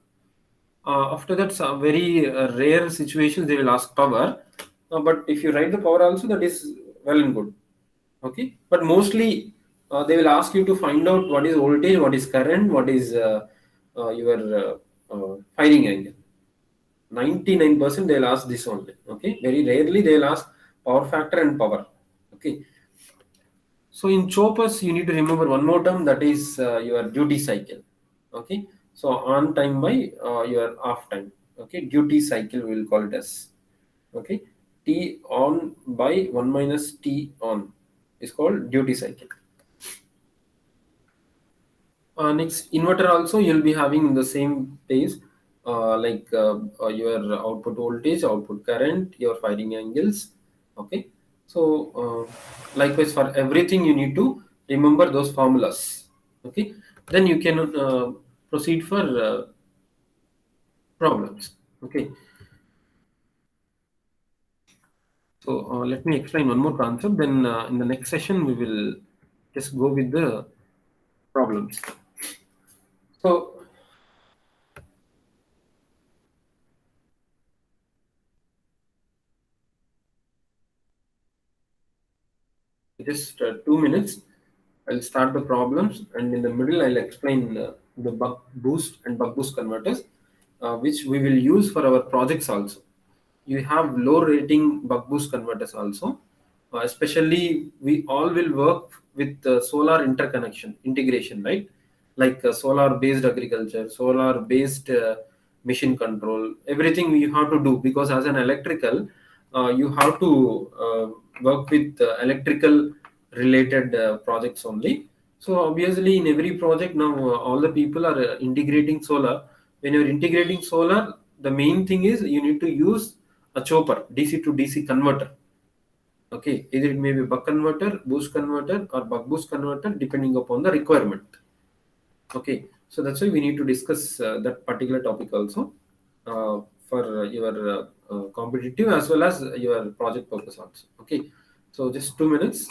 After that, some very rare situations they will ask power, but if you write the power also, that is well and good. Okay, but mostly they will ask you to find out what is voltage, what is current, what is your firing angle. 99% they'll ask this only. Okay, very rarely they'll ask power factor and power. Okay, so in choppers you need to remember one more term, that is your duty cycle. Okay, so on time by your off time. Okay, duty cycle we will call it as. Okay, T on by 1 minus T on is called duty cycle. Next, inverter also you'll be having in the same pace, like your output voltage, output current, your firing angles. Okay, so likewise for everything you need to remember those formulas. Okay, then you can proceed for problems. Okay, So let me explain one more concept. Then in the next session we will just go with the problems. So just 2 minutes. I'll start the problems, and in the middle, I'll explain the buck boost and buck boost converters, which we will use for our projects also. You have low rating buck boost converters also. Especially, we all will work with solar interconnection integration, right? Like solar based agriculture, solar based machine control, everything you have to do, because as an electrical, you have to work with electrical related projects only. So obviously in every project now, all the people are integrating solar. When you're integrating solar, the main thing is you need to use a chopper, DC to DC converter. Okay, either it may be buck converter, boost converter, or buck boost converter, depending upon the requirement. Okay, so that's why we need to discuss that particular topic also, for your competitive as well as your project purpose also. Okay, so just 2 minutes.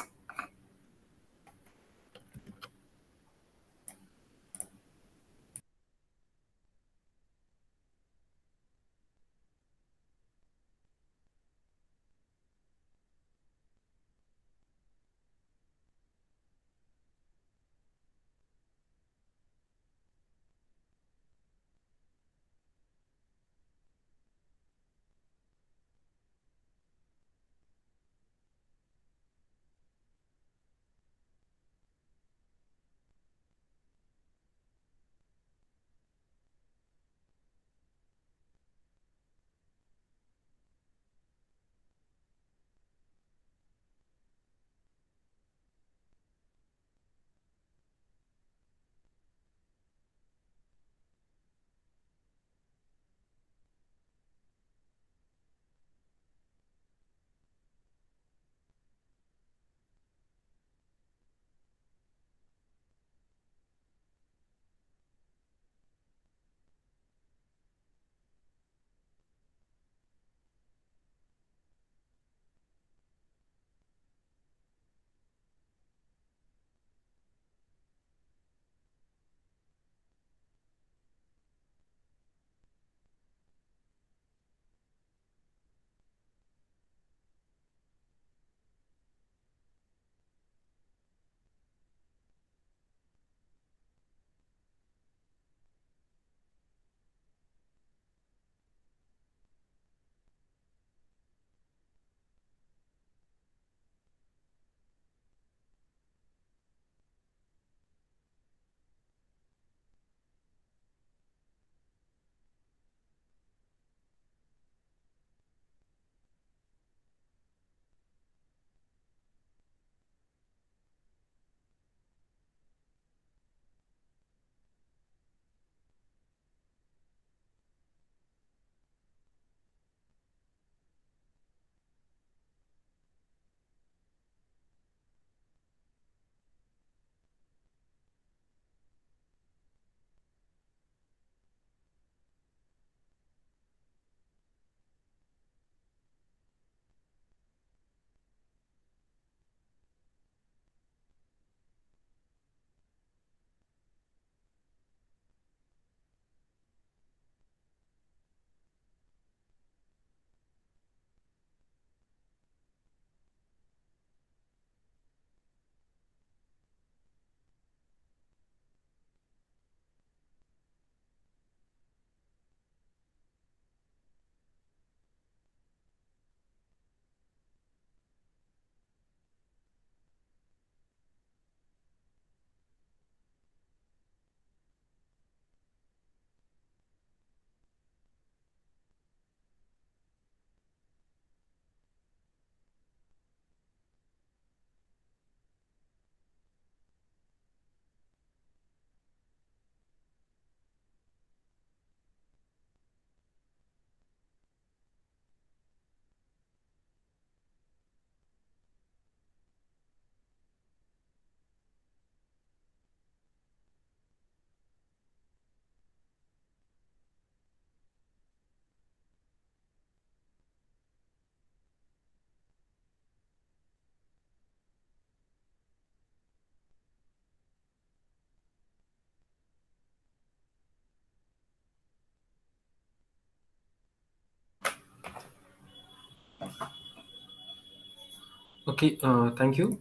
Okay, thank you.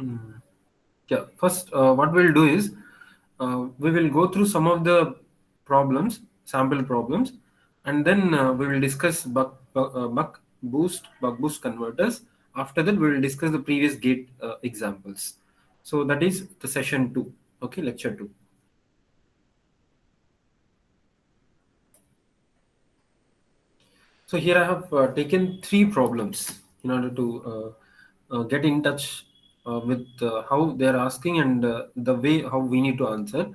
Mm, yeah, first, what we'll do is we will go through some of the problems, sample problems, and then we will discuss buck boost converters. After that, we will discuss the previous gate examples. So that is the session 2. Okay, lecture 2. So here I have taken 3 problems in order to get in touch with how they are asking and the way how we need to answer.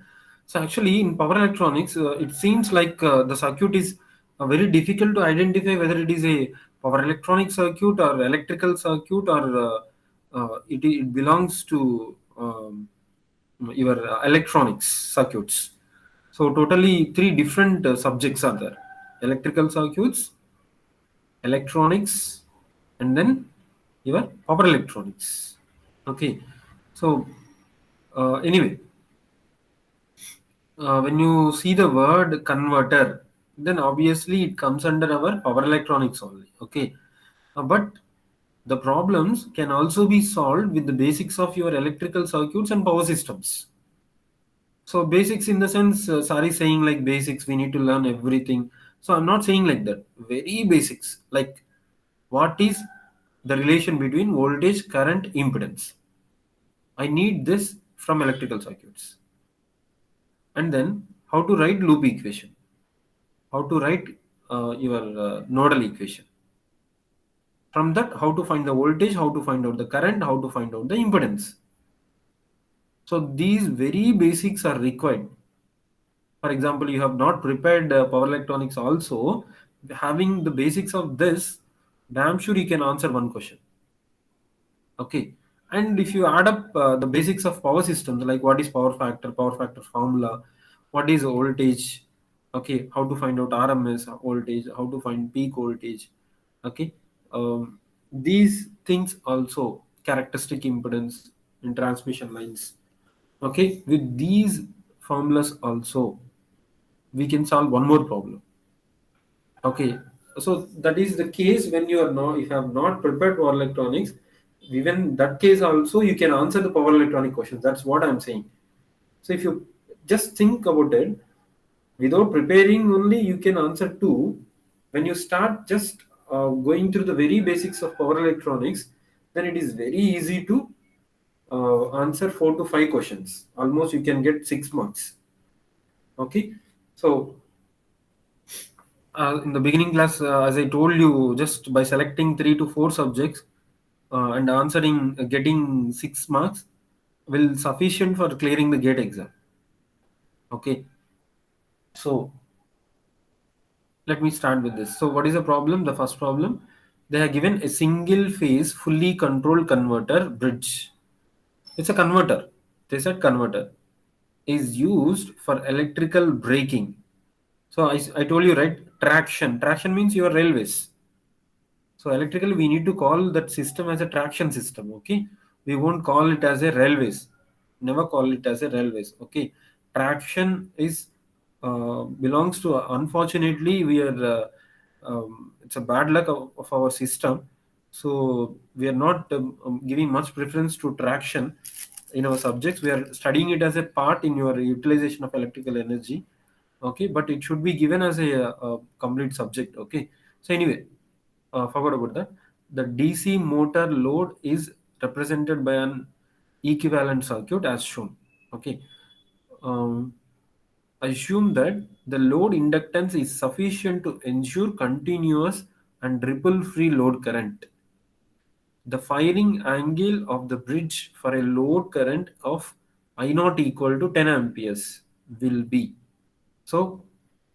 So actually, in power electronics, it seems like the circuit is very difficult to identify whether it is a power electronic circuit or electrical circuit or it belongs to your electronics circuits. So totally 3 different subjects are there: electrical circuits, electronics, and then your power electronics. Okay, so anyway, when you see the word converter, then obviously it comes under our power electronics only. Okay, but the problems can also be solved with the basics of your electrical circuits and power systems. So basics in the sense, Sari saying like basics, we need to learn everything. So I'm not saying like that. Very basics, like what is the relation between voltage, current, impedance. I need this from electrical circuits. And then how to write loop equation, how to write your nodal equation. From that, how to find the voltage, how to find out the current, how to find out the impedance. So these very basics are required. For example, you have not prepared power electronics also, having the basics of this, damn sure you can answer one question. Okay, and if you add up the basics of power systems, like what is power factor formula, what is voltage, okay, how to find out RMS voltage, how to find peak voltage, okay, these things also, characteristic impedance in transmission lines, okay, with these formulas also, we can solve one more problem. Okay, so that is the case when you are not, if you have not prepared power electronics, even that case also you can answer the power electronic questions. That's what I'm saying. So if you just think about it, without preparing only you can answer 2. When you start just going through the very basics of power electronics, then it is very easy to answer 4 to 5 questions. Almost you can get 6 marks. Okay, so in the beginning class, as I told you, just by selecting 3 to 4 subjects and answering, getting 6 marks will sufficient for clearing the gate exam. Okay, so let me start with this. So what is the problem? The first problem, they have given a single phase fully controlled converter bridge. It's a converter. They said converter is used for electrical braking. So I told you, right? Traction. Traction means your railways. So electrically, we need to call that system as a traction system. Okay, we won't call it as a railways. Never call it as a railways. Okay, traction is belongs to. Unfortunately, we are. It's a bad luck of our system. So we are not giving much preference to traction in our subjects. We are studying it as a part in your utilization of electrical energy. Okay, but it should be given as a complete subject. Okay, so anyway, forgot about that. The DC motor load is represented by an equivalent circuit as shown. Okay, um, assume that the load inductance is sufficient to ensure continuous and ripple free load current. The firing angle of the bridge for a load current of I naught equal to 10 amperes will be. So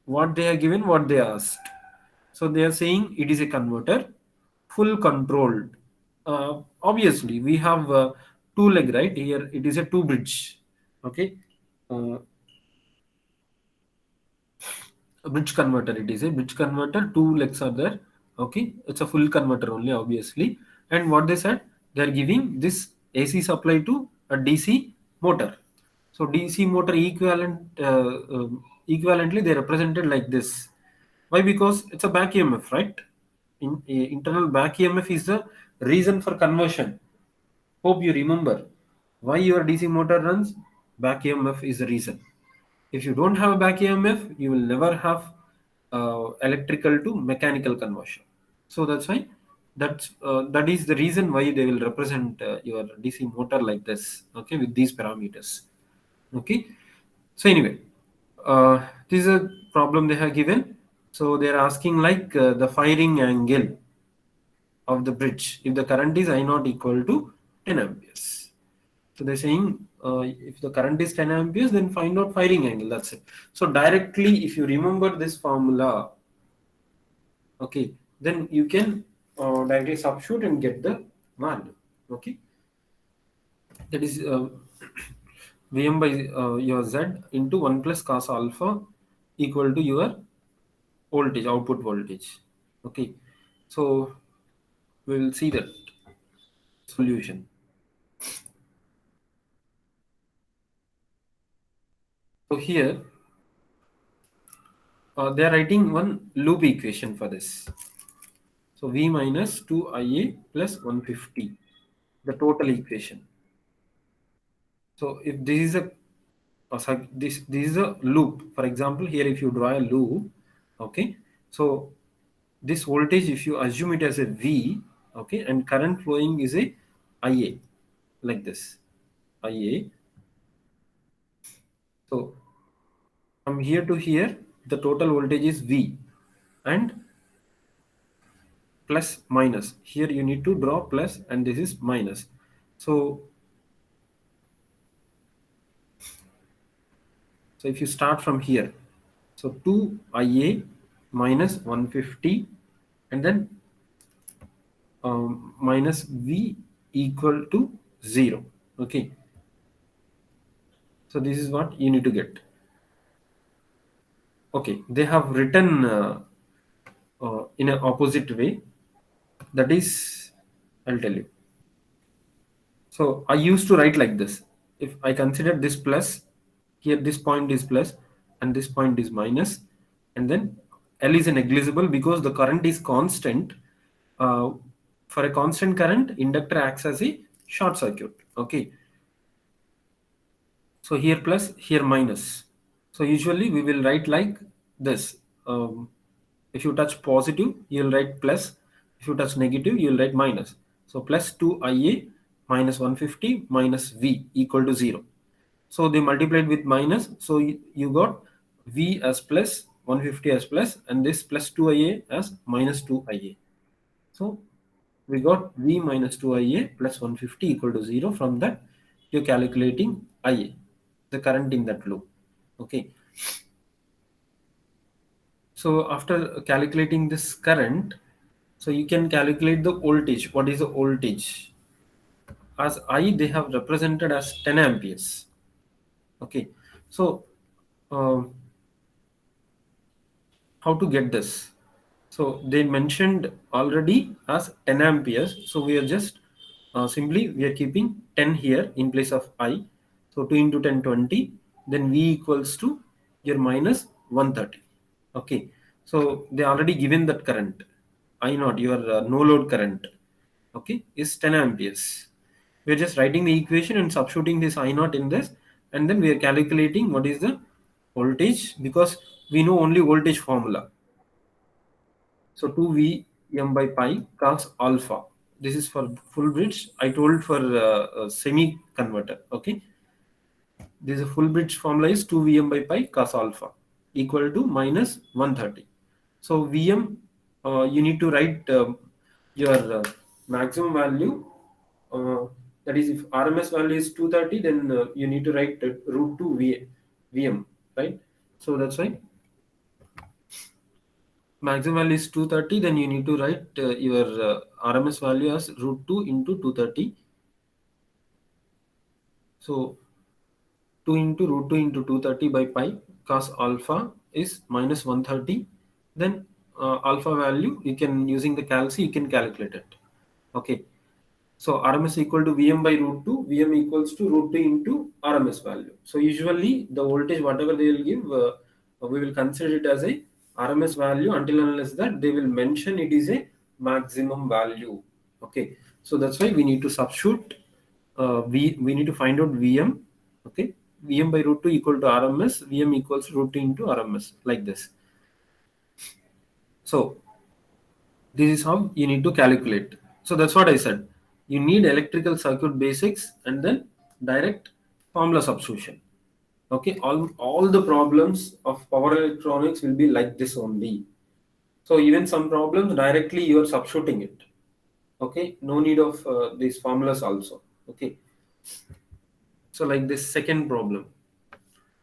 what they are given, what they asked. So they are saying it is a converter, full controlled. Obviously, we have two leg, right? Here it is a two bridge. Okay. Uh, a bridge converter, it is a bridge converter, two legs are there. Okay. It's a full converter only, obviously. And what they said, they are giving this AC supply to a DC motor. So DC motor equivalently they represented like this. Why? Because it's a back EMF, right? Internal back EMF is the reason for conversion. Hope you remember why your DC motor runs. Back EMF is the reason. If you don't have a back EMF, you will never have electrical to mechanical conversion. So that's why that is the reason why they will represent your DC motor like this. Okay, with these parameters. Okay. So anyway, this is a problem they have given. So they are asking like the firing angle of the bridge if the current is I naught equal to 10 amperes. So they're saying if the current is 10 amperes, then find out firing angle. That's it. So directly, if you remember this formula, okay, then you can directly substitute and get the value. Okay, that is Vm by your Z into 1 plus cos alpha equal to your voltage, output voltage. Okay, so we will see that solution. So here they are writing one loop equation for this. So V minus 2IA plus 150, the total equation. So if this is a this is a loop. For example, here if you draw a loop, okay. So this voltage, if you assume it as a V, okay, and current flowing is a IA, like this, IA. So from here to here, the total voltage is V, and plus minus. Here you need to draw plus, and this is minus. So if you start from here, so 2IA minus 150, and then minus V equal to 0. Okay. So this is what you need to get. Okay. They have written in an opposite way. That is, I'll tell you. So I used to write like this. If I consider this plus, here this point is plus and this point is minus, and then L is a negligible because the current is constant. For a constant current, inductor acts as a short circuit. Okay. So here plus, here minus. So usually we will write like this. If you touch positive, you'll write plus. If you touch negative, you'll write minus. So plus 2IA minus 150 minus V equal to 0. So they multiplied with minus. So you got V as plus, 150 as plus, and this plus 2IA as minus 2IA. So we got V minus 2IA plus 150 equal to 0. From that, you're calculating IA, the current in that loop. Okay. So after calculating this current, so you can calculate the voltage. What is the voltage? As I, they have represented as 10 amperes. Okay. So how to get this? So they mentioned already as 10 amperes. So we are just simply we are keeping 10 here in place of I. So 2 into 10, 20. Then V equals to your minus 130. Okay. So they already given that current. I naught, your no load current, okay, is 10 amperes. We are just writing the equation and substituting this I naught in this, and then we are calculating what is the voltage, because we know only voltage formula. So 2Vm by pi cos alpha. This is for full bridge. I told for semi converter. Okay. This is a full bridge formula is 2Vm by pi cos alpha equal to minus 130. So Vm, you need to write your maximum value. That is, if RMS value is 230, then you need to write root 2 Vm, right? So that's why maximum value is 230, then you need to write your RMS value as root 2 into 230. So 2 into root 2 into 230 by pi cos alpha is minus 130. Then alpha value, you can, using the calc, you can calculate it. Okay. So RMS equal to Vm by root 2, Vm equals to root 2 into RMS value. So usually the voltage, whatever they will give, we will consider it as a RMS value until unless that they will mention it is a maximum value. Okay. So that's why we need to substitute we need to find out Vm. Okay, Vm by root 2 equal to RMS. Vm equals root 2 into RMS, like this. So this is how you need to calculate. So that's what I said. You need electrical circuit basics and then direct formula substitution. Okay, all the problems of power electronics will be like this only. So even some problems directly you are substituting it. Okay, no need of these formulas also. Okay, so like this second problem.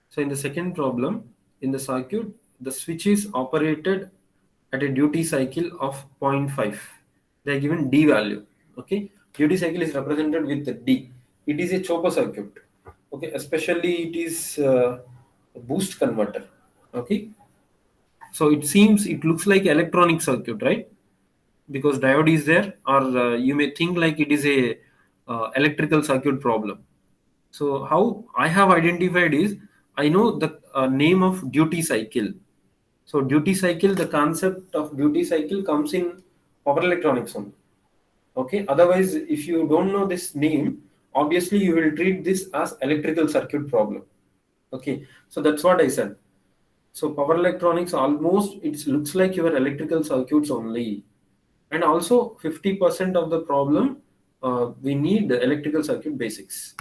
So in the second problem, in the circuit, the switch is operated at a duty cycle of 0.5. They are given D value. Okay, duty cycle is represented with the D. It is a chopper circuit. Okay, especially it is a boost converter. Okay, so it looks like electronic circuit, right? Because diode is there, or you may think like it is a electrical circuit problem. So how I have identified is, I know the name of duty cycle. So duty cycle, the concept of duty cycle comes in power electronics only. Okay, otherwise if you don't know this name, obviously you will treat this as electrical circuit problem. Okay, so that's what I said. So power electronics, almost it looks like your electrical circuits only. And also 50% of the problem, we need the electrical circuit basics.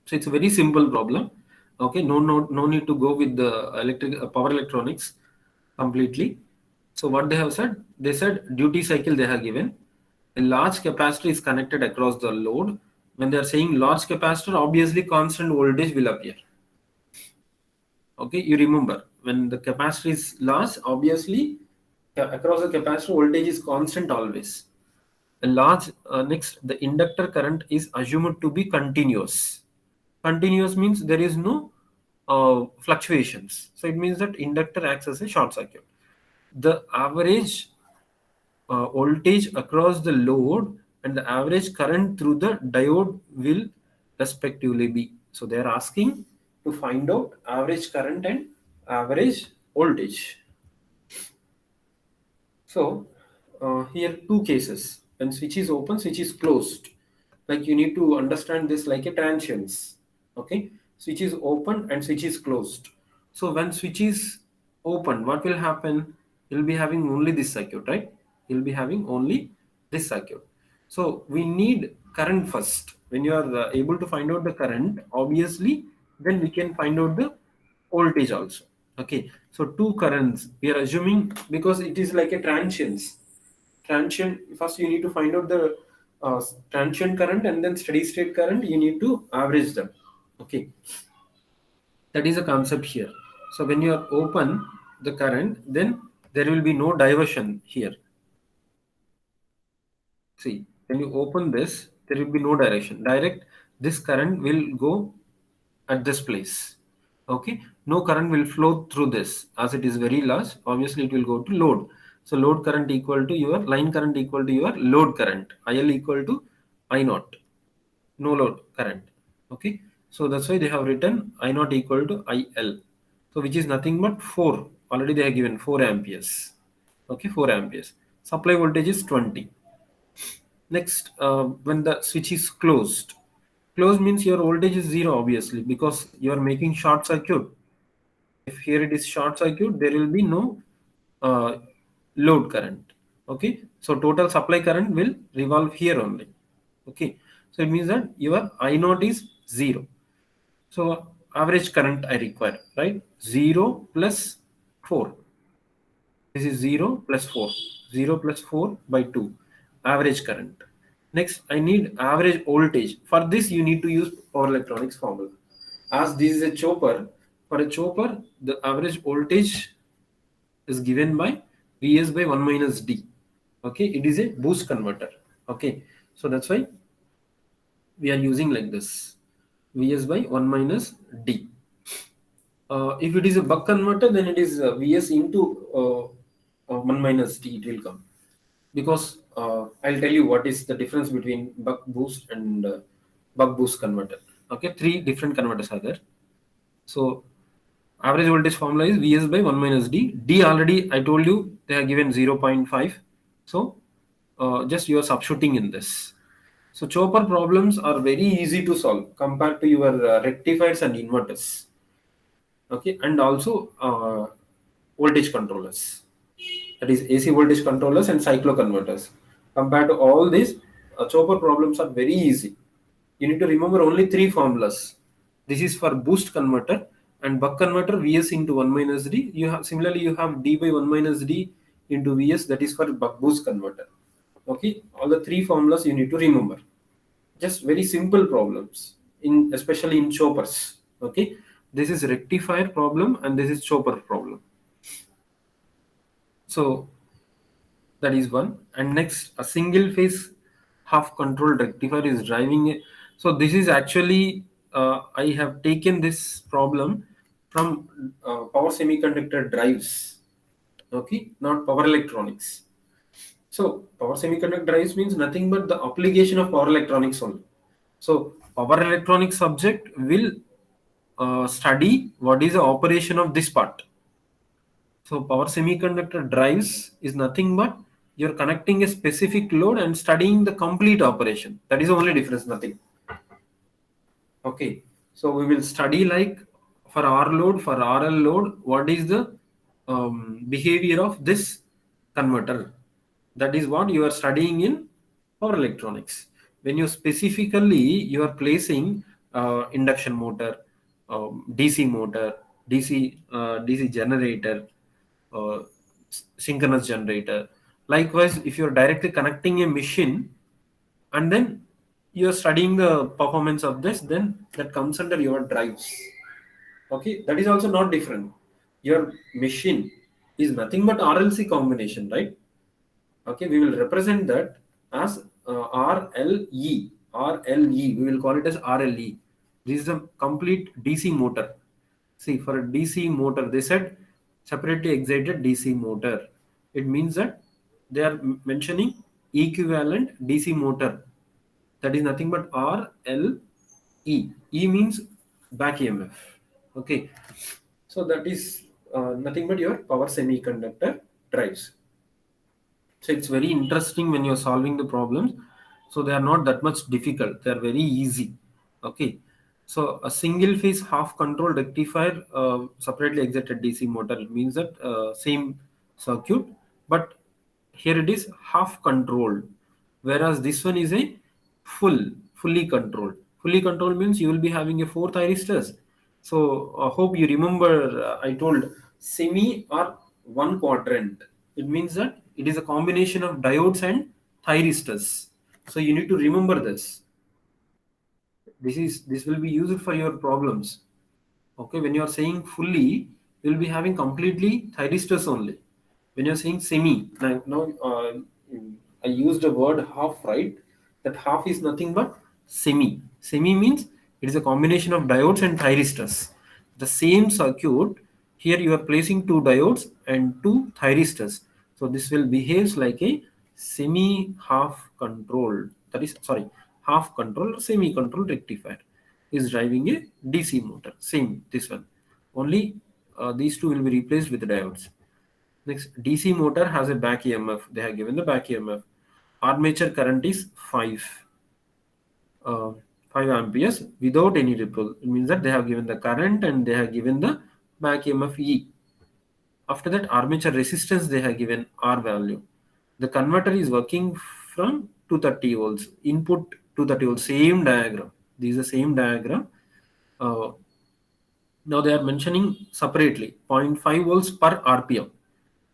So it's a very simple problem. Okay, no need to go with the power electronics completely. So what they have said, they said duty cycle they have given. A large capacitor is connected across the load. When they are saying large capacitor, obviously constant voltage will appear. Okay, you remember when the capacitor is large, obviously across the capacitor voltage is constant always. A large next, the inductor current is assumed to be continuous. Continuous means there is no fluctuations. So it means that inductor acts as a short circuit. The average voltage across the load and the average current through the diode will respectively be. So they are asking to find out average current and average voltage. So here two cases. When switch is open, switch is closed. Like you need to understand this like a transients. Okay, switch is open and switch is closed. So when switch is open, what will happen? You'll be having only this circuit, right? You'll be having only this circuit. So we need current first. When you are able to find out the current, obviously, then we can find out the voltage also. Okay, so two currents we are assuming, because it is like a transients. Transient, first you need to find out the transient current, and then steady state current, you need to average them. Okay, that is a concept here. So when you are open the current, then there will be no diversion here. See, when you open this, there will be no direction. Direct, this current will go at this place. Okay, no current will flow through this, as it is very large. Obviously, it will go to load. So load current equal to your line current equal to your load current. IL equal to I naught. No load current. Okay, so that's why they have written I naught equal to IL. So which is nothing but 4. Already they have given 4 amperes. Okay, 4 amperes. Supply voltage is 20. Next, when the switch is closed. Closed means your voltage is 0, obviously, because you are making short circuit. If here it is short circuit, there will be no load current. Okay, so total supply current will revolve here only. Okay, so it means that your I naught is 0. So average current I require, right? 0 plus 4. This is 0 plus 4. 0 plus 4 by 2. Average current. Next, I need average voltage. For this, you need to use power electronics formula. As this is a chopper, for a chopper, the average voltage is given by Vs by 1 minus D. Okay, it is a boost converter. Okay, so that's why we are using like this. Vs by 1 minus D. If it is a buck converter, then it is Vs into 1 minus D, it will come. Because I'll tell you what is the difference between buck boost and buck boost converter. Okay, 3 different converters are there. So average voltage formula is Vs by 1 minus D. D already I told you they are given 0.5. So just you are substituting in this. So chopper problems are very easy to solve compared to your rectifiers and inverters. Okay, and also voltage controllers, that is AC voltage controllers and cycloconverters. Compared to all these, chopper problems are very easy. You need to remember only three formulas. This is for boost converter and buck converter, Vs into 1 minus d. You have similarly you have d by 1 minus d into Vs, that is for buck boost converter. Okay, all the three formulas you need to remember. Just very simple problems, in especially in choppers. Okay, this is rectifier problem and this is chopper problem. So that is one. And next, a single phase half controlled rectifier is driving it. So this is actually I have taken this problem from power semiconductor drives. Okay, not power electronics. So power semiconductor drives means nothing but the application of power electronics only. So power electronics subject will study what is the operation of this part. So power semiconductor drives is nothing but you're connecting a specific load and studying the complete operation. That is the only difference, nothing. Okay. So we will study like for R load, for RL load, what is the behavior of this converter. That is what you are studying in power electronics. When you specifically you are placing induction motor, DC motor, DC generator, uh, synchronous generator. Likewise, if you are directly connecting a machine and then you are studying the performance of this, then that comes under your drives. Okay, that is also not different. Your machine is nothing but RLC combination, right? Okay, we will represent that as RLE. RLE, we will call it as RLE. This is a complete DC motor. See, for a DC motor, they said separately excited DC motor. It means that they are mentioning equivalent DC motor. That is nothing but RLE. E means back EMF. Okay, so that is nothing but your power semiconductor drives. So it's very interesting when you're solving the problems. So they are not that much difficult. They are very easy. Okay. So a single phase half control rectifier separately excited DC motor, it means that same circuit, but here it is half controlled, whereas this one is a fully controlled. Fully controlled means you will be having a four thyristors. So I hope you remember I told semi or one quadrant. It means that it is a combination of diodes and thyristors. So you need to remember this. This will be used for your problems. Okay, when you are saying fully, you will be having completely thyristors only. When you are saying semi, now I used the word half, right? That half is nothing but semi. Semi means it is a combination of diodes and thyristors. The same circuit, here you are placing two diodes and two thyristors. So this will behaves like a semi half controlled. That is sorry, half controlled or semi controlled rectifier is driving a DC motor. Same this one. Only these two will be replaced with diodes. Next, DC motor has a back EMF. They have given the back EMF. Armature current is 5 amperes without any ripple. It means that they have given the current and they have given the back EMF E. After that, armature resistance they have given R value. The converter is working from 230 volts. Input 230 volts. Same diagram. This is the same diagram. Now they are mentioning separately 0.5 volts per RPM.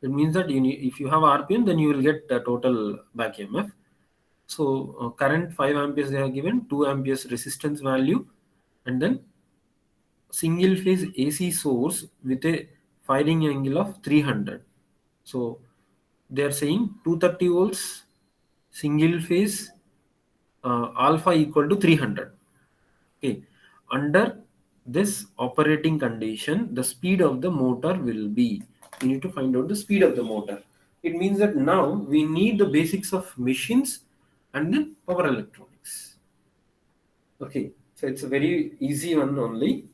It means that if you have RPM, then you will get the total back EMF. So current 5 amperes they have given, 2 amperes resistance value, and then single phase AC source with a firing angle of 300. So they are saying 230 volts single phase alpha equal to 300. Okay, under this operating condition, the speed of the motor will be. We need to find out the speed of the motor. It means that now we need the basics of machines and then power electronics. Okay, so it's a very easy one only.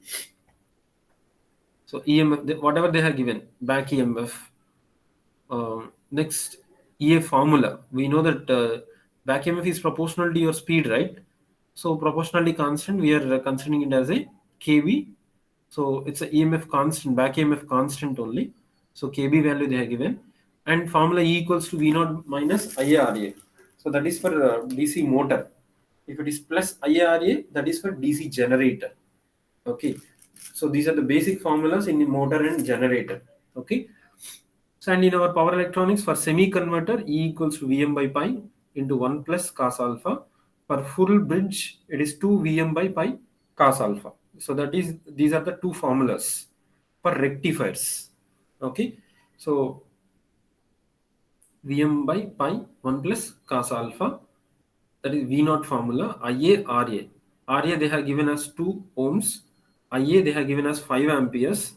So EMF, whatever they have given, back EMF. Next, EA formula. We know that back EMF is proportional to your speed, right? So proportionally constant, we are considering it as a kV. So it's a EMF constant, back EMF constant only. So kV value they have given, and formula E equals to V naught minus IARA. So that is for DC motor. If it is plus IARA, that is for DC generator. Okay, so these are the basic formulas in the motor and generator. Okay, so and in our power electronics for semi converter, E equals to Vm by pi into 1 plus cos alpha. For full bridge, it is 2 Vm by pi cos alpha. So that is, these are the two formulas for rectifiers. Okay, so Vm by pi 1 plus cos alpha, that is V naught formula. IA RA. RA they have given us 2 ohms. IA they have given us 5 amperes.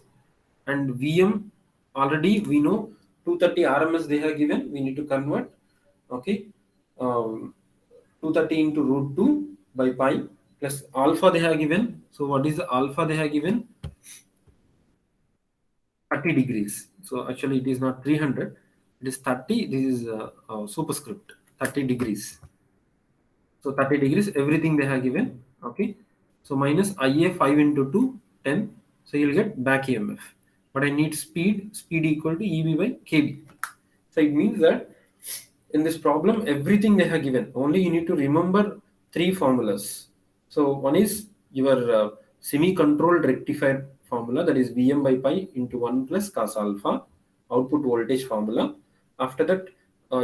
And Vm already we know 230 RMS they have given. We need to convert. Okay. 230 into root 2 by pi plus alpha they have given. So what is the alpha they have given? 30 degrees. So actually it is not 300. It is 30. This is superscript 30 degrees. So 30 degrees, everything they have given. Okay. So minus IA 5 into 2, 10. So you'll get back EMF. But I need speed equal to EB by KB. So it means that in this problem, everything they have given. Only you need to remember 3 formulas. So one is your semi-controlled rectifier formula, that is Vm by pi into 1 plus cos alpha, output voltage formula. After that,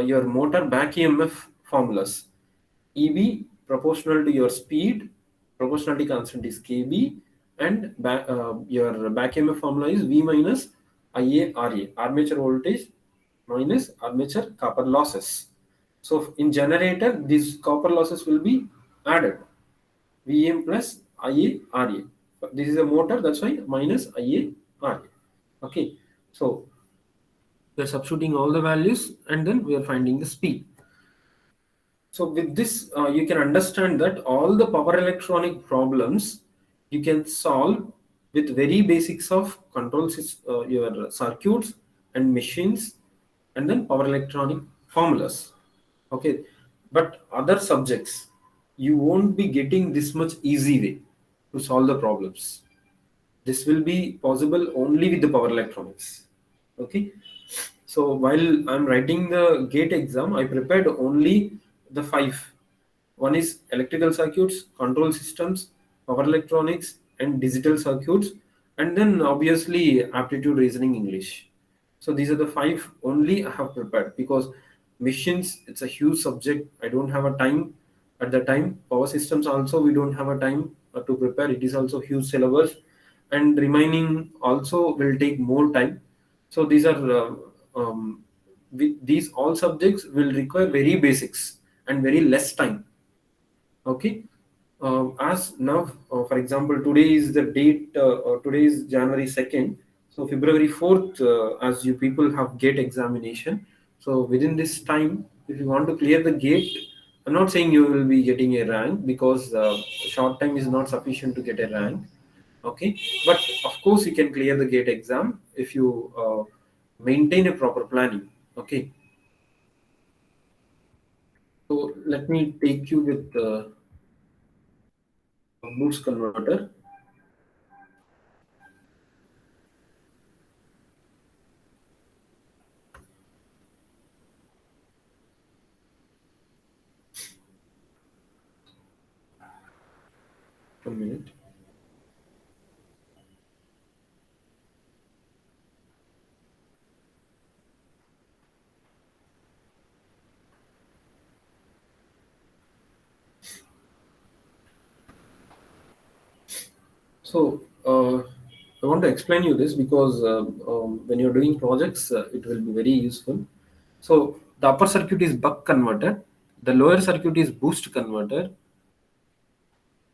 your motor back EMF formulas. EB proportional to your speed, proportionality constant is KB, and your back EMF formula is V minus IARA, armature voltage minus armature copper losses. So in generator, these copper losses will be added. Vm plus IARA. This is a motor, that's why minus IARA. Okay, so we are substituting all the values and then we are finding the speed. So with this, you can understand that all the power electronic problems you can solve with very basics of your circuits and machines, and then power electronic formulas. Okay, but other subjects you won't be getting this much easy way to solve the problems. This will be possible only with the power electronics. Okay, so while I'm writing the GATE exam, I prepared only the 5. One is electrical circuits, control systems, power electronics, and digital circuits, and then obviously aptitude, reasoning, English. So these are the 5 only I have prepared, because machines, it's a huge subject. I don't have a time at the time. Power systems also we don't have a time to prepare. It is also huge syllabus, and remaining also will take more time. So these are these all subjects will require very basics and very less time. Okay, as now, for example, today is the date. Today is January 2nd. So February 4th, as you people have GATE examination. So within this time, if you want to clear the GATE, I'm not saying you will be getting a rank, because short time is not sufficient to get a rank. Okay, but of course you can clear the GATE exam if you maintain a proper planning. Okay, so let me take you with a boost converter. A minute. So I want to explain you this, because when you're doing projects, it will be very useful. So the upper circuit is buck converter, the lower circuit is boost converter,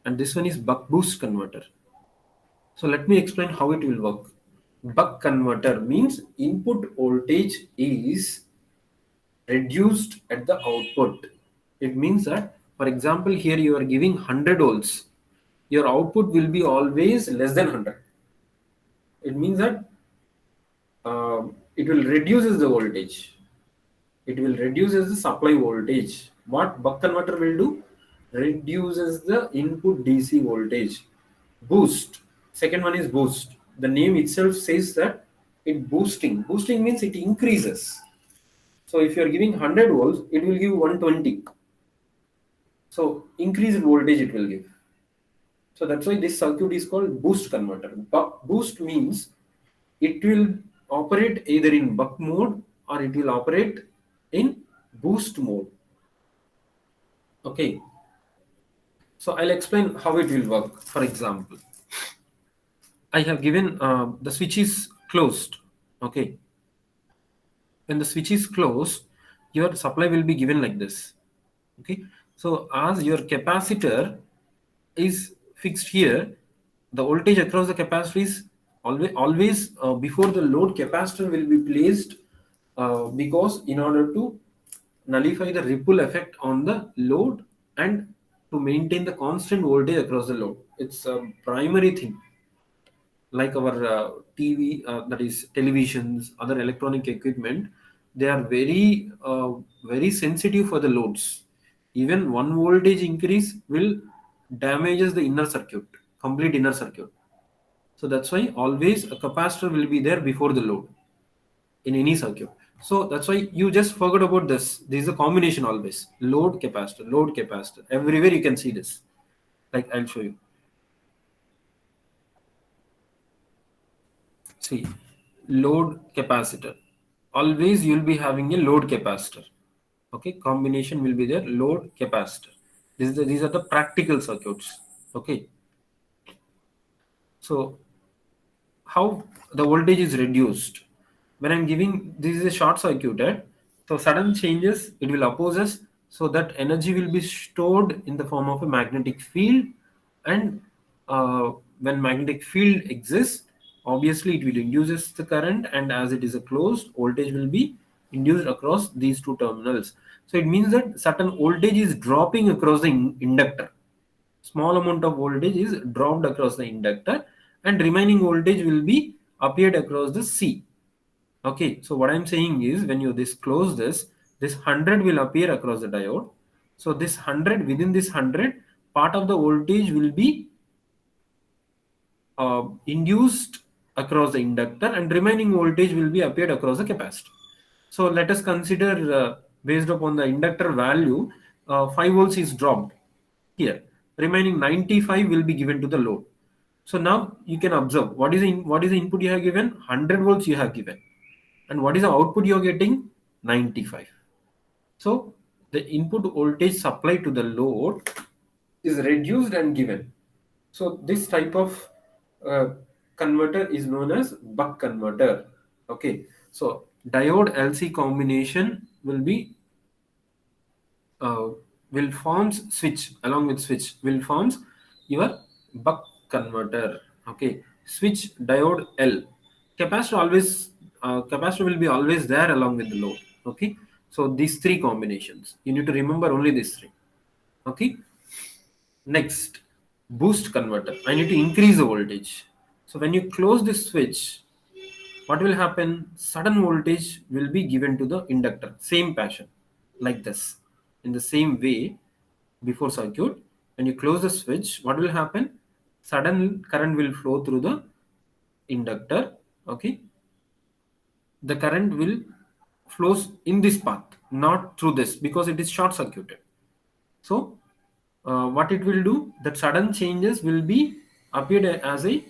and this one is buck boost converter. So let me explain how it will work. Buck converter means input voltage is reduced at the output. It means that, for example, here you are giving 100 volts, your output will be always less than 100. It means that it will reduces the voltage. It will reduces the supply voltage. What buck converter will do? Reduces the input DC voltage. Boost. Second one is boost. The name itself says that it boosting. Boosting means it increases. So if you are giving 100 volts, it will give 120. So increased voltage it will give. So that's why this circuit is called boost converter. Buck boost means it will operate either in buck mode or it will operate in boost mode. Okay. So I'll explain how it will work. For example, I have given the switch is closed. Okay. When the switch is closed, your supply will be given like this. Okay. So as your capacitor is fixed here, the voltage across the capacitor is always before the load capacitor will be placed, because in order to nullify the ripple effect on the load and to maintain the constant voltage across the load. It's a primary thing. Like our TV, that is televisions, other electronic equipment, they are very sensitive for the loads. Even one voltage increase will damages the inner circuit, complete inner circuit. So that's why always a capacitor will be there before the load in any circuit. So that's why you just forgot about this. This is a combination always. Load capacitor, load capacitor. Everywhere you can see this. Like I'll show you. See, load capacitor. Always you'll be having a load capacitor. Okay, combination will be there, load capacitor. These are the practical circuits. Okay. So how the voltage is reduced? When I'm giving, this is a short circuited, so sudden changes it will oppose us, so that energy will be stored in the form of a magnetic field, and when magnetic field exists, obviously it will induces the current, and as it is a closed, voltage will be induced across these two terminals. So it means that certain voltage is dropping across the inductor. Small amount of voltage is dropped across the inductor, and remaining voltage will be appeared across the C. Okay, so what I'm saying is when you close this 100 will appear across the diode. So this 100, within this 100, part of the voltage will be induced across the inductor, and remaining voltage will be appeared across the capacitor. So let us consider, based upon the inductor value, 5 volts is dropped here. Remaining 95 will be given to the load. So now you can observe what is the input you have given. 100 volts you have given, and what is the output you are getting? 95. So the input voltage supply to the load is reduced and given. So this type of converter is known as buck converter. Okay, so diode LC combination will forms switch, along with switch will forms your buck converter. Okay, switch, diode, L, capacitor will be always there along with the load. Okay, so these three combinations you need to remember, only these three. Okay, next, boost converter. I need to increase the voltage. So when you close this switch, what will happen? Sudden voltage will be given to the inductor, same passion, like this. In the same way, before circuit, when you close the switch, what will happen? Sudden current will flow through the inductor. Okay, the current will flows in this path, not through this, because it is short circuited. So what it will do, that sudden changes will be appeared as a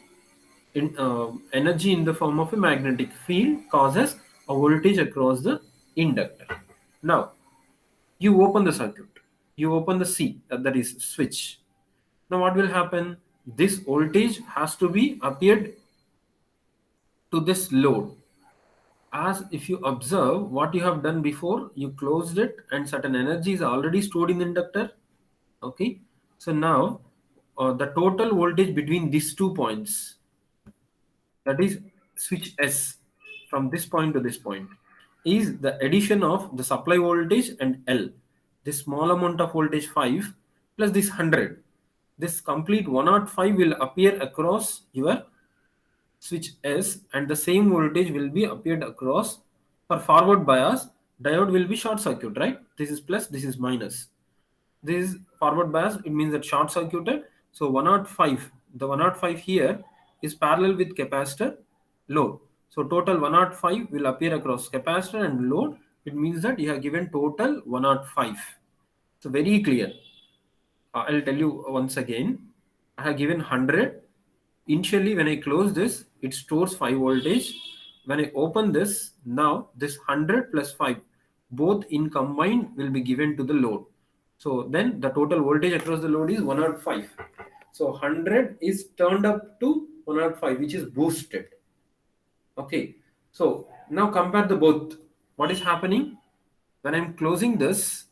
energy in the form of a magnetic field, causes a voltage across the inductor. Now you open the circuit, you open the C, that is switch. Now what will happen? This voltage has to be appeared to this load. As if you observe what you have done before, you closed it and certain energy is already stored in the inductor. Okay, so now the total voltage between these 2 points, that is switch S, from this point to this point, is the addition of the supply voltage and L, this small amount of voltage 5 plus this 100. This complete 105 will appear across your switch S, and the same voltage will be appeared across, for forward bias, diode will be short circuit, right? This is plus, this is minus. This is forward bias, it means that short circuited. So 105, the 105 here is parallel with capacitor load. So total 105 will appear across capacitor and load. It means that you have given total 105. So very clear. I'll tell you once again. I have given 100. Initially, when I close this, it stores 5 voltage. When I open this, now this 100 plus 5, both in combined will be given to the load. So then the total voltage across the load is 105. So 100 is turned up to 105, which is boosted. Okay. So now compare the both. What is happening? When I'm closing this,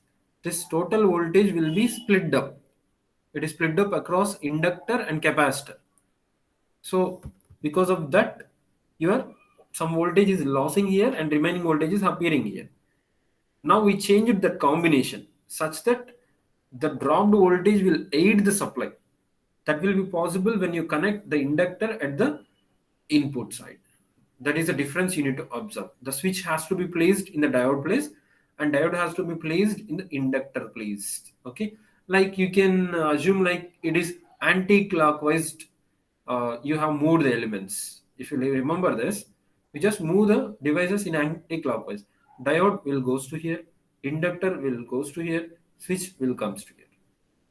this total voltage will be split up. It is split up across inductor and capacitor. So because of that, your some voltage is losing here and remaining voltage is appearing here. Now we changed that combination such that the dropped voltage will aid the supply. That will be possible when you connect the inductor at the input side. That is the difference you need to observe. The switch has to be placed in the diode place and diode has to be placed in the inductor place. Okay, like you can assume like it is anti-clockwise. You have moved the elements. If you remember this, we just move the devices in anti-clockwise. Diode will goes to here, inductor will goes to here, switch will comes to here.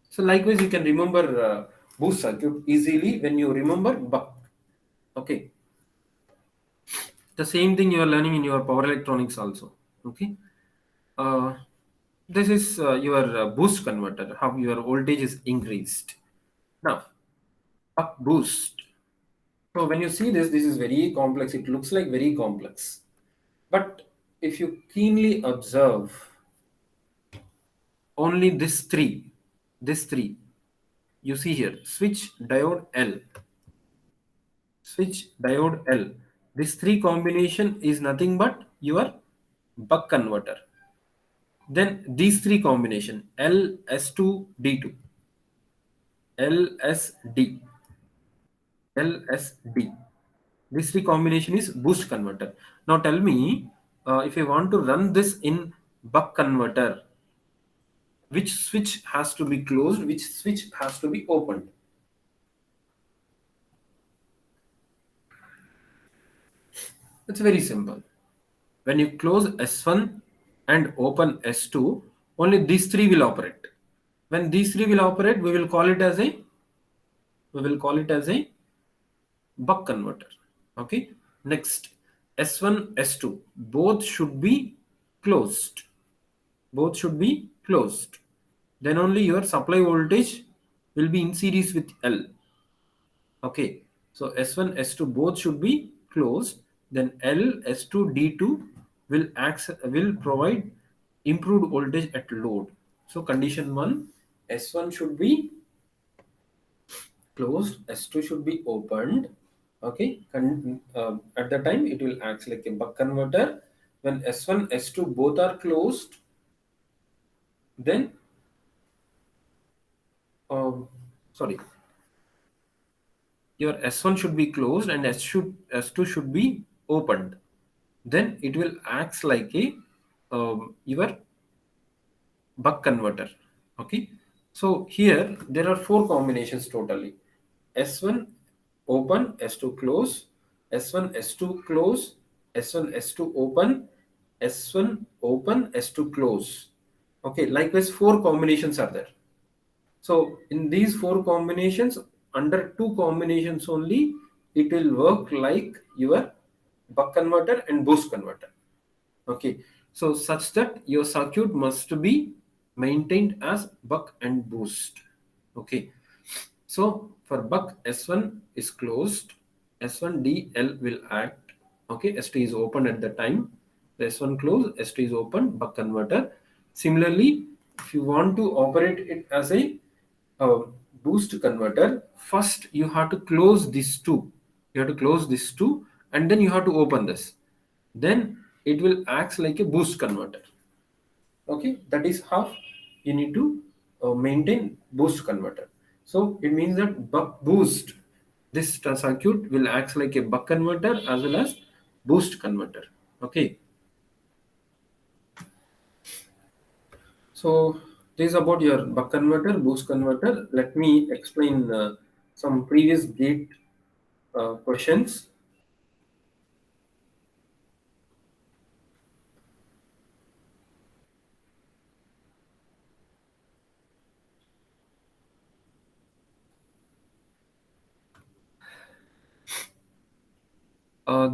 So likewise, you can remember boost circuit easily when you remember buck. Okay. The same thing you are learning in your power electronics also. Okay. This is your boost converter, how your voltage is increased. Now, buck boost. So when you see this, this is very complex. It looks like very complex. But if you keenly observe only this three, you see here, switch, diode, L. Switch, diode, L. This three combination is nothing but your buck converter. Then these three combination, L, S2, D2. LSD. LSD. This three combination is boost converter. Now tell me, if I want to run this in buck converter, which switch has to be closed, which switch has to be opened? It's very simple. When you close S1 and open S2, only these three will operate. When these three will operate, we will call it as a buck converter. Okay. Next, S1, S2, both should be closed. Both should be closed. Then only your supply voltage will be in series with L. Okay. So S1, S2 both should be closed. Then L, S2, D2 will provide improved voltage at load. So condition 1, S1 should be closed, S2 should be opened. Okay, at the time it will act like a buck converter. When S1, S2 both are closed, then your S1 should be closed and S2 should be opened. Then it will act like a your buck converter. Okay, so here there are 4 combinations totally. S1 open, S2 close, S1, S2 close, S1, S2 open, S1 open, S2 close. Okay, likewise 4 combinations are there. So in these 4 combinations, under 2 combinations only, it will work like your buck converter and boost converter. Okay, so such that your circuit must be maintained as buck and boost. Okay, so for buck, S1 is closed, S1 DL will act. Okay, S2 is open at the time. The S1 closed, S2 is open, buck converter. Similarly, if you want to operate it as a boost converter, first you have to close these two. You have to close these two and then you have to open this. Then it will act like a boost converter. Okay, that is how you need to maintain boost converter. So it means that buck boost, this circuit will act like a buck converter as well as boost converter. Okay. So this is about your buck converter, boost converter. Let me explain some previous gate questions.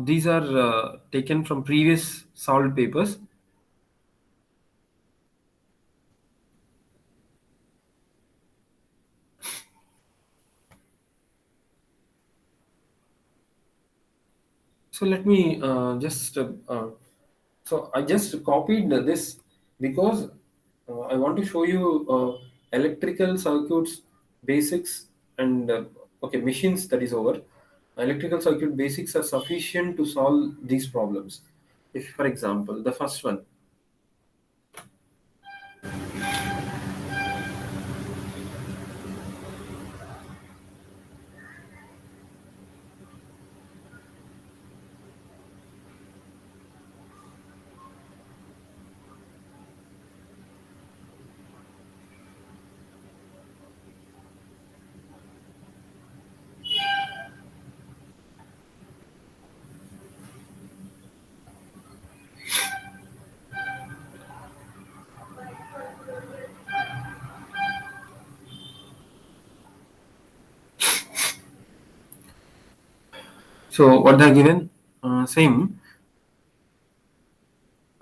These are taken from previous solved papers. So let me so I just copied this because I want to show you electrical circuits basics and okay, machines, that is over. Electrical circuit basics are sufficient to solve these problems. If, for example, the first one, so what they are given, same.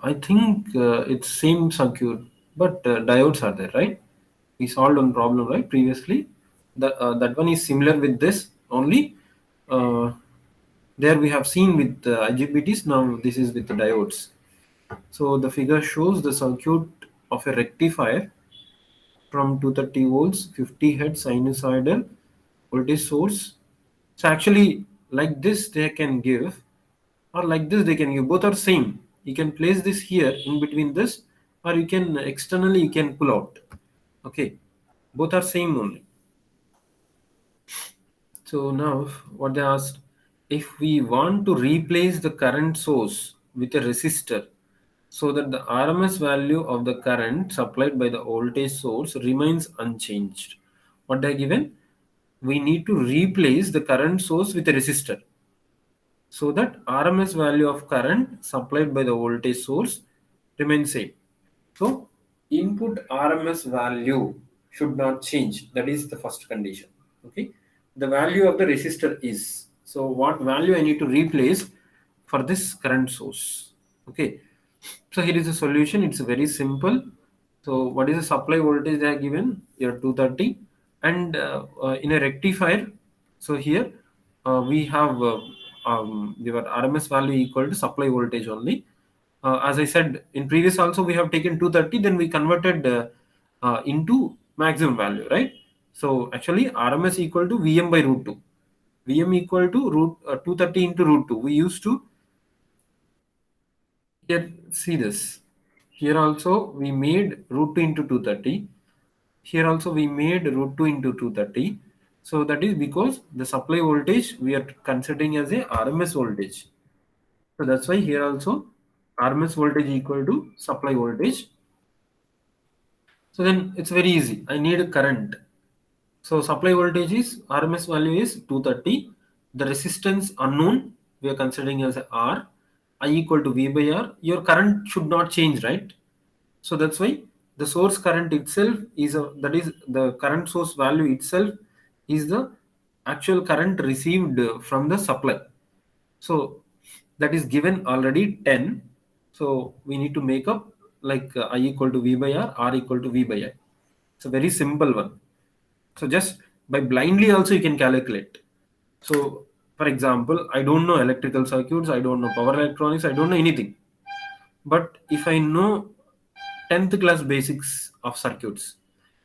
I think it's same circuit, but diodes are there, right? We solved one problem, right, previously. That one is similar with this only. Uh, there we have seen with IGBTs. Now this is with the diodes. So the figure shows the circuit of a rectifier from 230 volts, 50 hertz sinusoidal voltage source. So actually, like this they can give, or like this they can give. Both are same. You can place this here in between this, or you can externally you can pull out. Okay, both are same only. So now what they asked, if we want to replace the current source with a resistor so that the RMS value of the current supplied by the voltage source remains unchanged. What they are given? We need to replace the current source with a resistor so that RMS value of current supplied by the voltage source remains same. So input RMS value should not change. That is the first condition. Okay. The value of the resistor is. So what value I need to replace for this current source? Okay. So here is the solution. It's very simple. So what is the supply voltage they are given? Here 230, and in a rectifier. So here we have your RMS value equal to supply voltage only. As I said in previous also we have taken 230, then we converted into maximum value, right? So actually RMS equal to Vm by root 2. Vm equal to root 230 into root 2. We used to here see this. Here also we made root 2 into 230. Here also we made root 2 into 230. So that is because the supply voltage we are considering as a RMS voltage. So that's why here also RMS voltage equal to supply voltage. So then it's very easy. I need a current. So supply voltage is RMS value is 230. The resistance unknown we are considering as a R. I equal to V by R. Your current should not change, right? So that's why the source current itself is that is the current source value itself is the actual current received from the supply. So that is given already 10. So we need to make up like I equal to V by R equal to V by I. It's a very simple one. So just by blindly also you can calculate. So for example, I don't know electrical circuits, I don't know power electronics, I don't know anything. But if I know 10th class basics of circuits,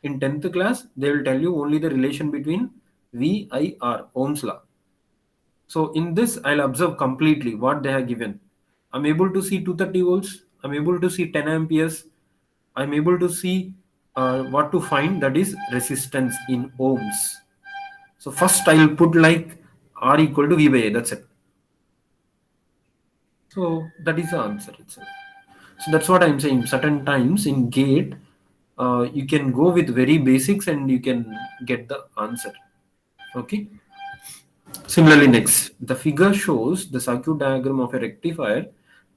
in 10th class they will tell you only the relation between V, I, R, Ohm's law. So in this I'll observe completely what they have given. I'm able to see 230 volts, I'm able to see 10 amperes, I'm able to see what to find, that is resistance in ohms. So first I'll put like R equal to V by A, that's it. So that is the answer itself. So that's what I'm saying. Certain times in gate, you can go with very basics and you can get the answer. Okay. Similarly, next, the figure shows the circuit diagram of a rectifier.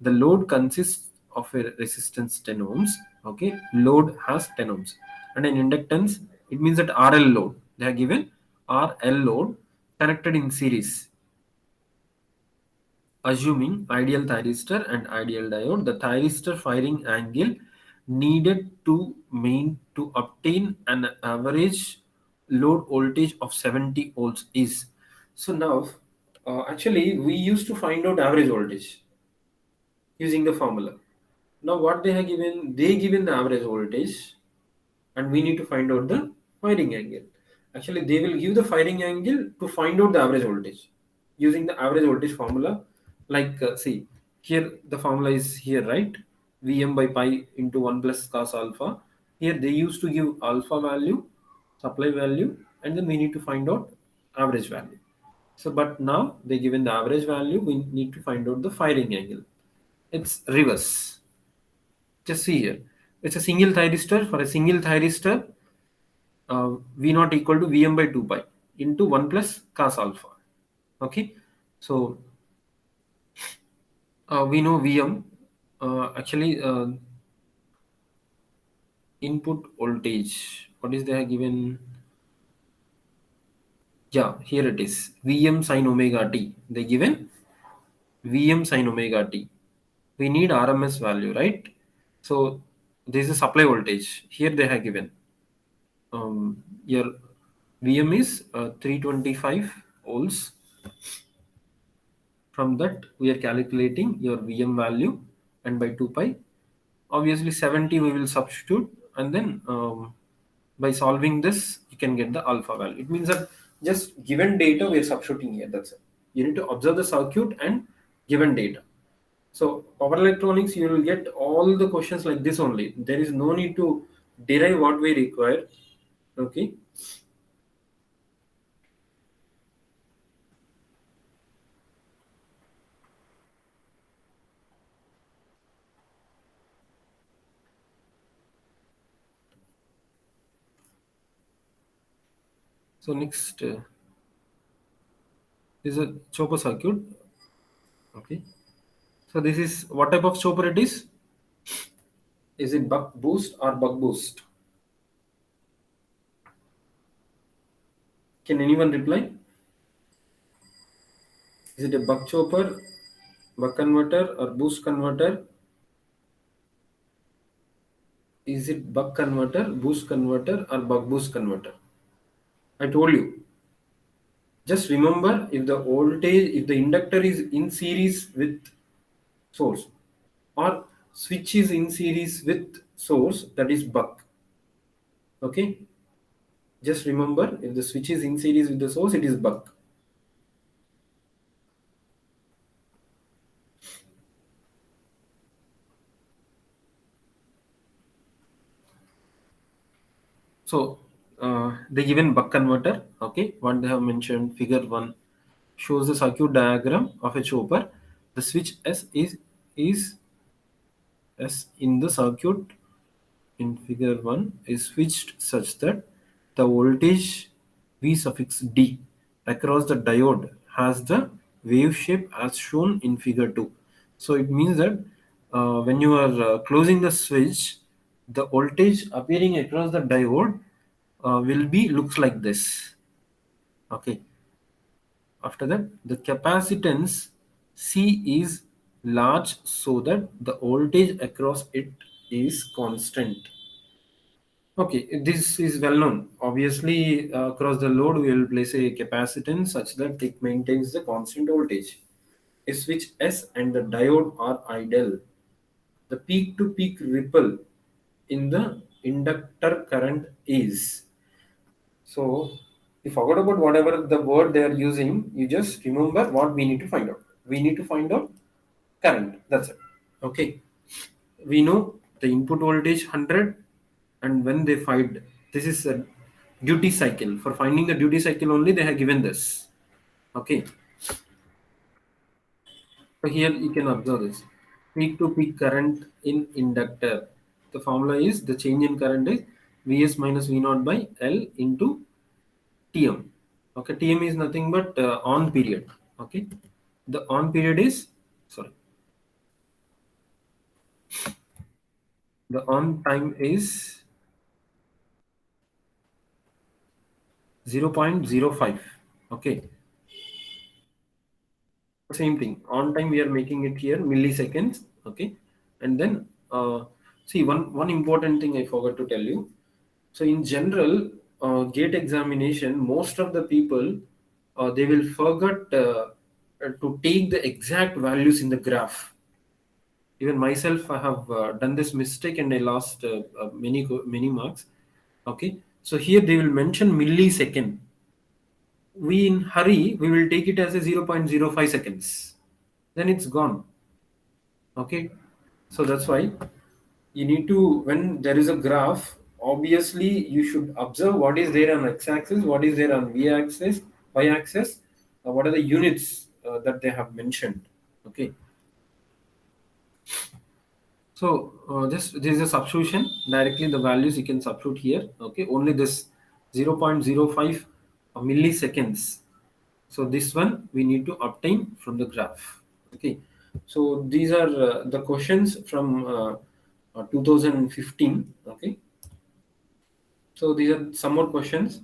The load consists of a resistance 10 ohms. Okay, load has 10 ohms, and an inductance. It means that RL load. They are given RL load connected in series. Assuming ideal thyristor and ideal diode, the thyristor firing angle needed to obtain an average load voltage of 70 volts is. So now, actually, we used to find out average voltage using the formula. Now, what they have given, they given the average voltage, and we need to find out the firing angle. Actually, they will give the firing angle to find out the average voltage using the average voltage formula. Like, see, here the formula is here, right? Vm by pi into 1 plus cos alpha. Here they used to give alpha value, supply value, and then we need to find out average value. So, but now they given the average value, we need to find out the firing angle. It's reverse. Just see here. It's a single thyristor. For a single thyristor, V naught equal to Vm by 2 pi into 1 plus cos alpha. Okay. So, we know Vm. Actually, input voltage. What is there given? Yeah, here it is. Vm sin omega t. They given Vm sin omega t. We need RMS value, right? So, this is supply voltage. Here they have given. Your Vm is 325 volts. From that, we are calculating your Vm value, and by 2 pi. Obviously, 70 we will substitute, and then by solving this, you can get the alpha value. It means that just given data we are substituting here. That's it. You need to observe the circuit and given data. So power electronics, you will get all the questions like this only. There is no need to derive what we require. Okay. So next is a chopper circuit. Okay. So this is what type of chopper it is? Is it buck boost or buck boost? Can anyone reply? Is it a buck chopper, buck converter, or boost converter? Is it buck converter, boost converter, or buck boost converter? I told you. Just remember, if the voltage, if the inductor is in series with source, or switch is in series with source, that is buck. Okay. Just remember, if the switch is in series with the source, it is buck. So they given buck converter. Okay, what they have mentioned, figure 1 shows the circuit diagram of a chopper. The switch is S in the circuit in figure 1 is switched such that the voltage V suffix D across the diode has the wave shape as shown in figure 2. So it means that when you are closing the switch, the voltage appearing across the diode will be looks like this. Okay. After that, the capacitance C is large so that the voltage across it is constant. Okay, this is well known. Obviously, across the load, we will place a capacitance such that it maintains the constant voltage. A switch S and the diode are idle. The peak to peak ripple in the inductor current is. So, you forgot about whatever the word they are using, you just remember what we need to find out. We need to find out current. That's it. Okay. We know the input voltage 100, and when they find this is a duty cycle. For finding the duty cycle only, they have given this. Okay. So here you can observe this peak to peak current in inductor. The formula is the change in current is Vs minus V naught by L into Tm. Okay, Tm is nothing but on period. Okay, the on period is, sorry, the on time is 0.05. Okay, same thing. On time we are making it here milliseconds. Okay, and then see, one important thing I forgot to tell you. So in general, gate examination, most of the people they will forget to take the exact values in the graph. Even myself, I have done this mistake and I lost many marks. Okay, so here they will mention millisecond. We in hurry we will take it as a 0.05 seconds. Then it's gone. Okay, so that's why you need to, when there is a graph, obviously you should observe what is there on x-axis, what is there on v-axis, y-axis, what are the units that they have mentioned. Okay, so just this is a substitution directly, the values you can substitute here. Okay, only this 0.05 milliseconds. So this one we need to obtain from the graph. Okay, so these are the questions from 2015. Okay, so these are some more questions.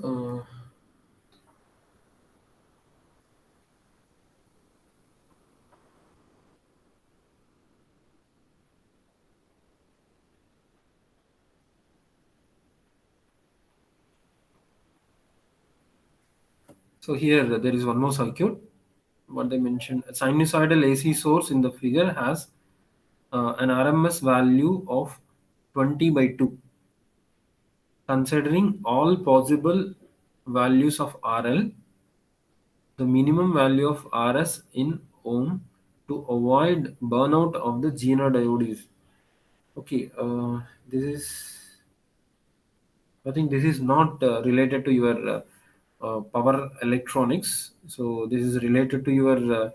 Uh, so here there is one more circuit. What they mentioned, a sinusoidal AC source in the figure has an RMS value of 20/2. Considering all possible values of RL, the minimum value of RS in ohm to avoid burnout of the Zener diode is. Okay, this is, I think this is not related to your power electronics. So this is related to your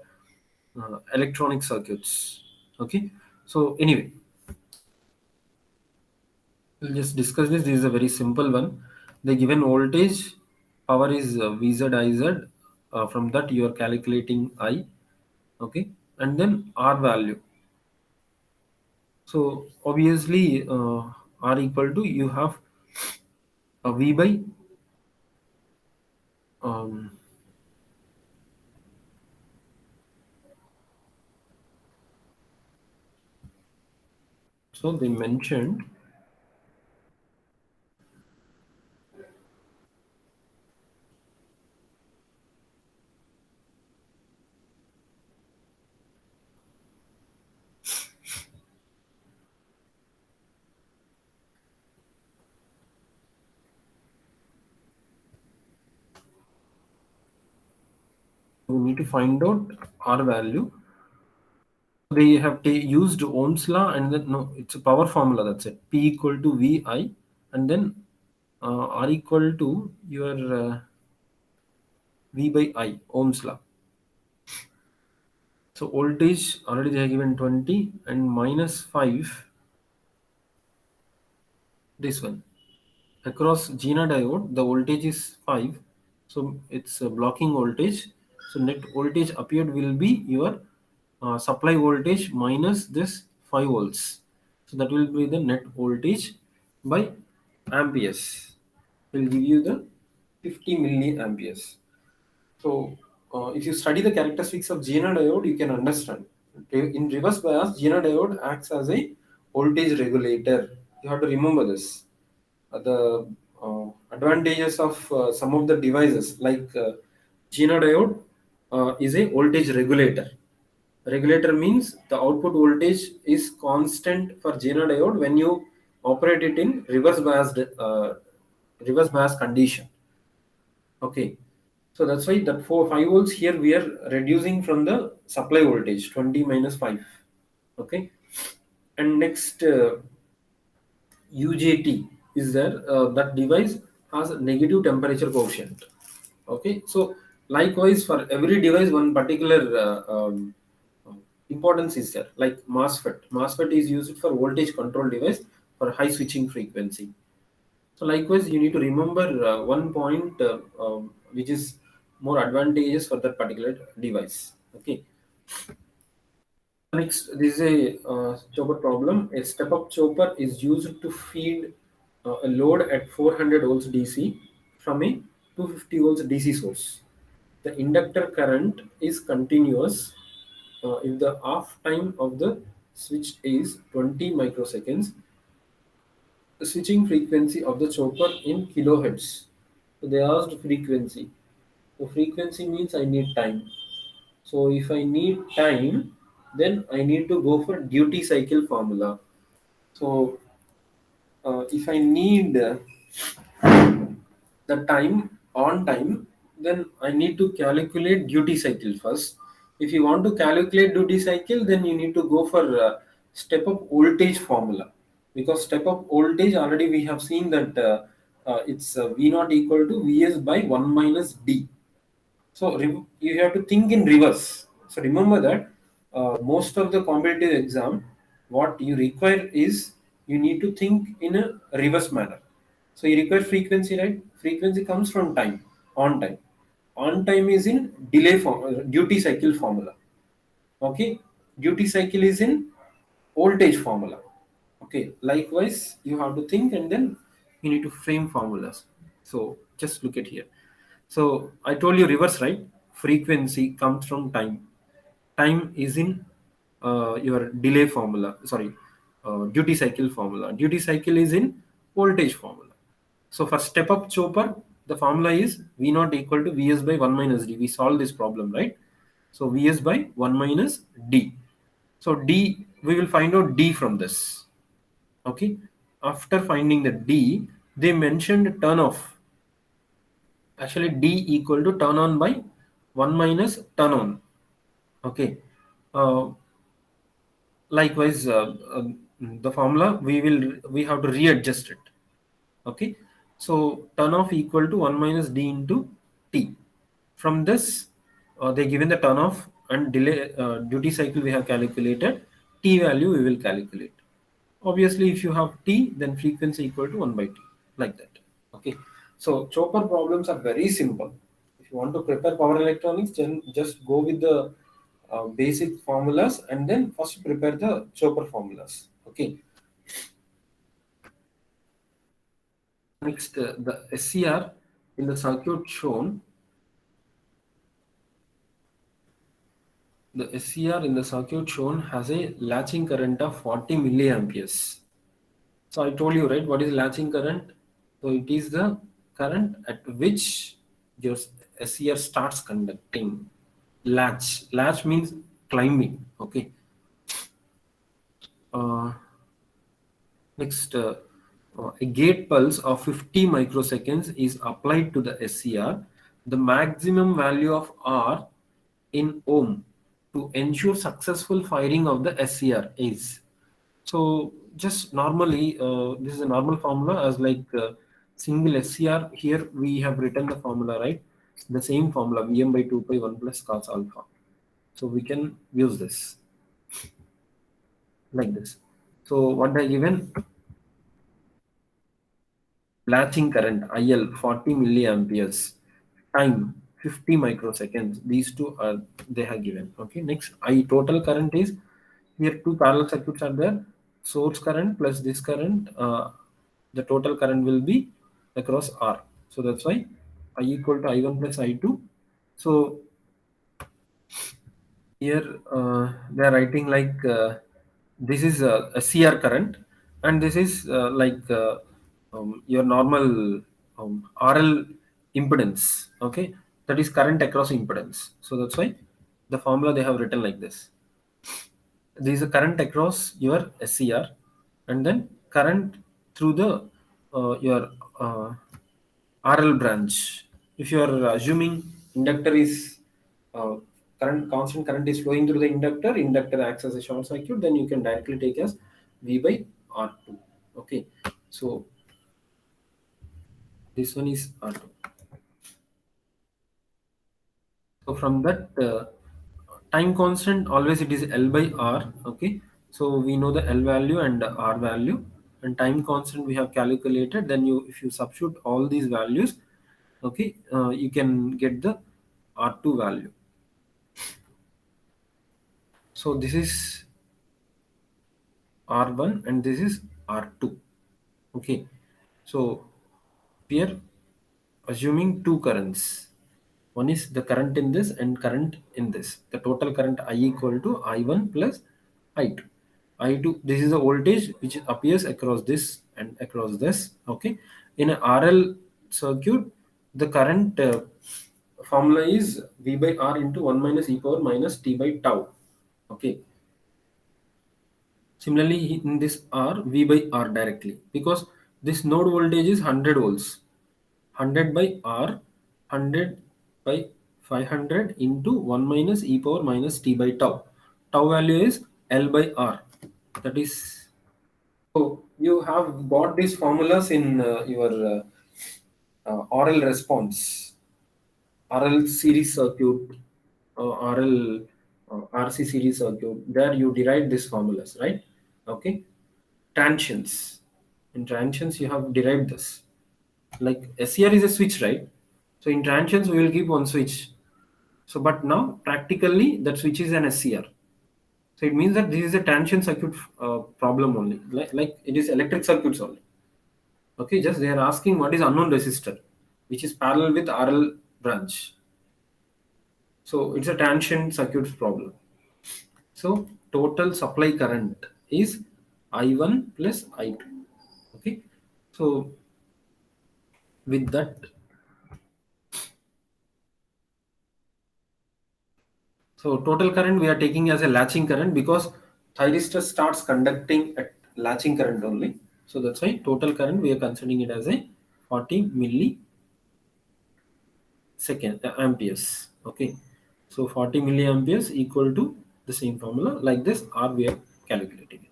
electronic circuits. Okay, so anyway, we'll just discuss this. This is a very simple one. The given voltage, power is VZ IZ. From that you are calculating I. Okay, and then R value. So obviously R equal to, you have V by um, so they mentioned we need to find out R value. They have used Ohm's law, and then no, it's a power formula. That's it. P equal to VI, and then R equal to your V by I, Ohm's law. So voltage already they have given 20 and minus 5. This one across Zener diode, the voltage is 5, so it's a blocking voltage. So net voltage appeared will be your supply voltage minus this 5 volts. So that will be the net voltage by amperes. Will give you the 50 milliamperes. So if you study the characteristics of Zener diode, you can understand. In reverse bias, Zener diode acts as a voltage regulator. You have to remember this. The advantages of some of the devices like Zener diode is a voltage regulator. Regulator means the output voltage is constant for Zener diode when you operate it in reverse bias condition. Okay, so that's why that 5 volts here we are reducing from the supply voltage 20 minus 5. Okay, and next UJT is there. That device has a negative temperature coefficient. Okay, so likewise for every device, one particular importance is there. Like MOSFET is used for voltage control device for high switching frequency. So likewise, you need to remember one point which is more advantageous for that particular device. Okay. Next, this is a chopper problem. A step-up chopper is used to feed a load at 400 volts DC from a 250 volts DC source. The inductor current is continuous if the off time of the switch is 20 microseconds. The switching frequency of the chopper in kilohertz. So they asked frequency. So frequency means I need time. So if I need time, then I need to go for duty cycle formula. So if I need the time on time, then I need to calculate duty cycle first. If you want to calculate duty cycle, then you need to go for step up voltage formula, because step up voltage already we have seen that it's V naught equal to Vs by 1 minus D. So you have to think in reverse. So remember that most of the competitive exam, what you require is you need to think in a reverse manner. So you require frequency, right? Frequency comes from time, on time. On time is in delay form, duty cycle formula. Okay, duty cycle is in voltage formula. Okay, likewise you have to think and then you need to frame formulas. So just look at here. So I told you reverse, right? Frequency comes from time. Time is in your delay formula. Sorry, duty cycle formula. Duty cycle is in voltage formula. So for step up chopper, the formula is V naught equal to Vs by 1 minus D. We solved this problem, right? So Vs by 1 minus D. So D, we will find out D from this. Okay. After finding the D, they mentioned turn off. Actually, D equal to turn on by 1 minus turn on. Okay. Likewise, the formula we have to readjust it. Okay. So turn off equal to 1 minus D into T. From this, they given the turn off and delay duty cycle we have calculated. T value we will calculate. Obviously, if you have T, then frequency equal to 1 by T, like that. Okay. So chopper problems are very simple. If you want to prepare power electronics, then just go with the basic formulas and then first prepare the chopper formulas. Okay. Next, the SCR in the circuit shown. The SCR in the circuit shown has a latching current of 40 milliamperes. So I told you, right, what is latching current? So it is the current at which your SCR starts conducting. Latch means climbing. Okay. Next, a gate pulse of 50 microseconds is applied to the SCR. The maximum value of R in ohm to ensure successful firing of the SCR is. So just normally, this is a normal formula as like single SCR. Here we have written the formula, right? The same formula, Vm by 2 pi 1 plus cos alpha. So we can use this like this. So what I given? Latching current IL 40 milliamperes, time 50 microseconds. These two are they have given. Okay. Next, I total current is here two parallel circuits are there. Source current plus this current, the total current will be across R. So that's why I equal to I1 plus I2. So here they are writing like this is a CR current and this is your normal RL impedance. Okay, that is current across impedance. So that's why the formula they have written like this. There is a current across your SCR and then current through the your RL branch. If you are assuming inductor is constant current is flowing through the inductor acts as a short circuit, then you can directly take as V by R2. Okay, so this one is R2. So from that Time constant always it is L by R. Okay, so we know the L value and R value, and time constant we have calculated. Then you, if you substitute all these values, okay, you can get the R2 value. So this is R1 and this is R2. Okay, so here assuming two currents, one is the current in this and current in this, the total current I equal to I1 plus I2. I2, this is the voltage which appears across this and across this. Okay, in a RL circuit the current formula is V by R into 1 minus e power minus t by tau. Okay, similarly in this R, V by R directly, because this node voltage is 100 volts. 100 by R, 100 by 500 into 1 minus e power minus t by tau. Tau value is L by R. That is, so you have got these formulas in your RL response, RL series circuit, RL RC series circuit. There you derive these formulas, right? Okay. Transients. In transients you have derived this. Like SCR is a switch, right? So in transients we will keep one switch. So but now practically that switch is an SCR. So it means that this is a transient circuit problem only. Like it is electric circuits only. Okay, just they are asking what is unknown resistor, which is parallel with RL branch. So it's a transient circuits problem. So total supply current is I1 plus I2. Okay, so with that, so total current we are taking as a latching current because thyristor starts conducting at latching current only. So that's why total current we are considering it as a 40 millisecond amperes. Okay, so 40 milliamperes equal to the same formula like this, or we are calculating it.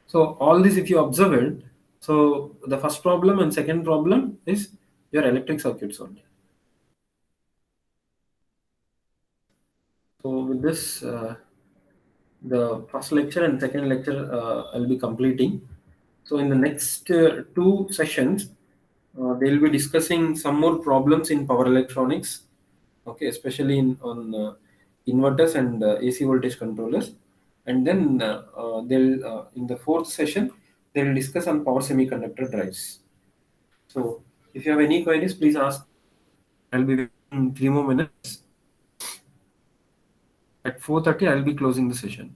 So all this if you observe it, so the first problem and second problem is your electric circuits only. So with this, the first lecture and second lecture I'll be completing. So in the next two sessions, they'll be discussing some more problems in power electronics. Okay, especially in on inverters and AC voltage controllers, and then they'll in the fourth session they'll discuss on power semiconductor drives. So if you have any queries, please ask. I'll be waiting in 3 more minutes. At 4:30, I'll be closing the session.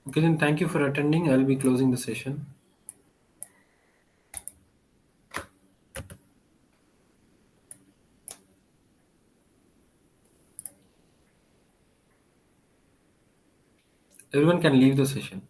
Okay, then thank you for attending. I'll be closing the session. Everyone can leave the session.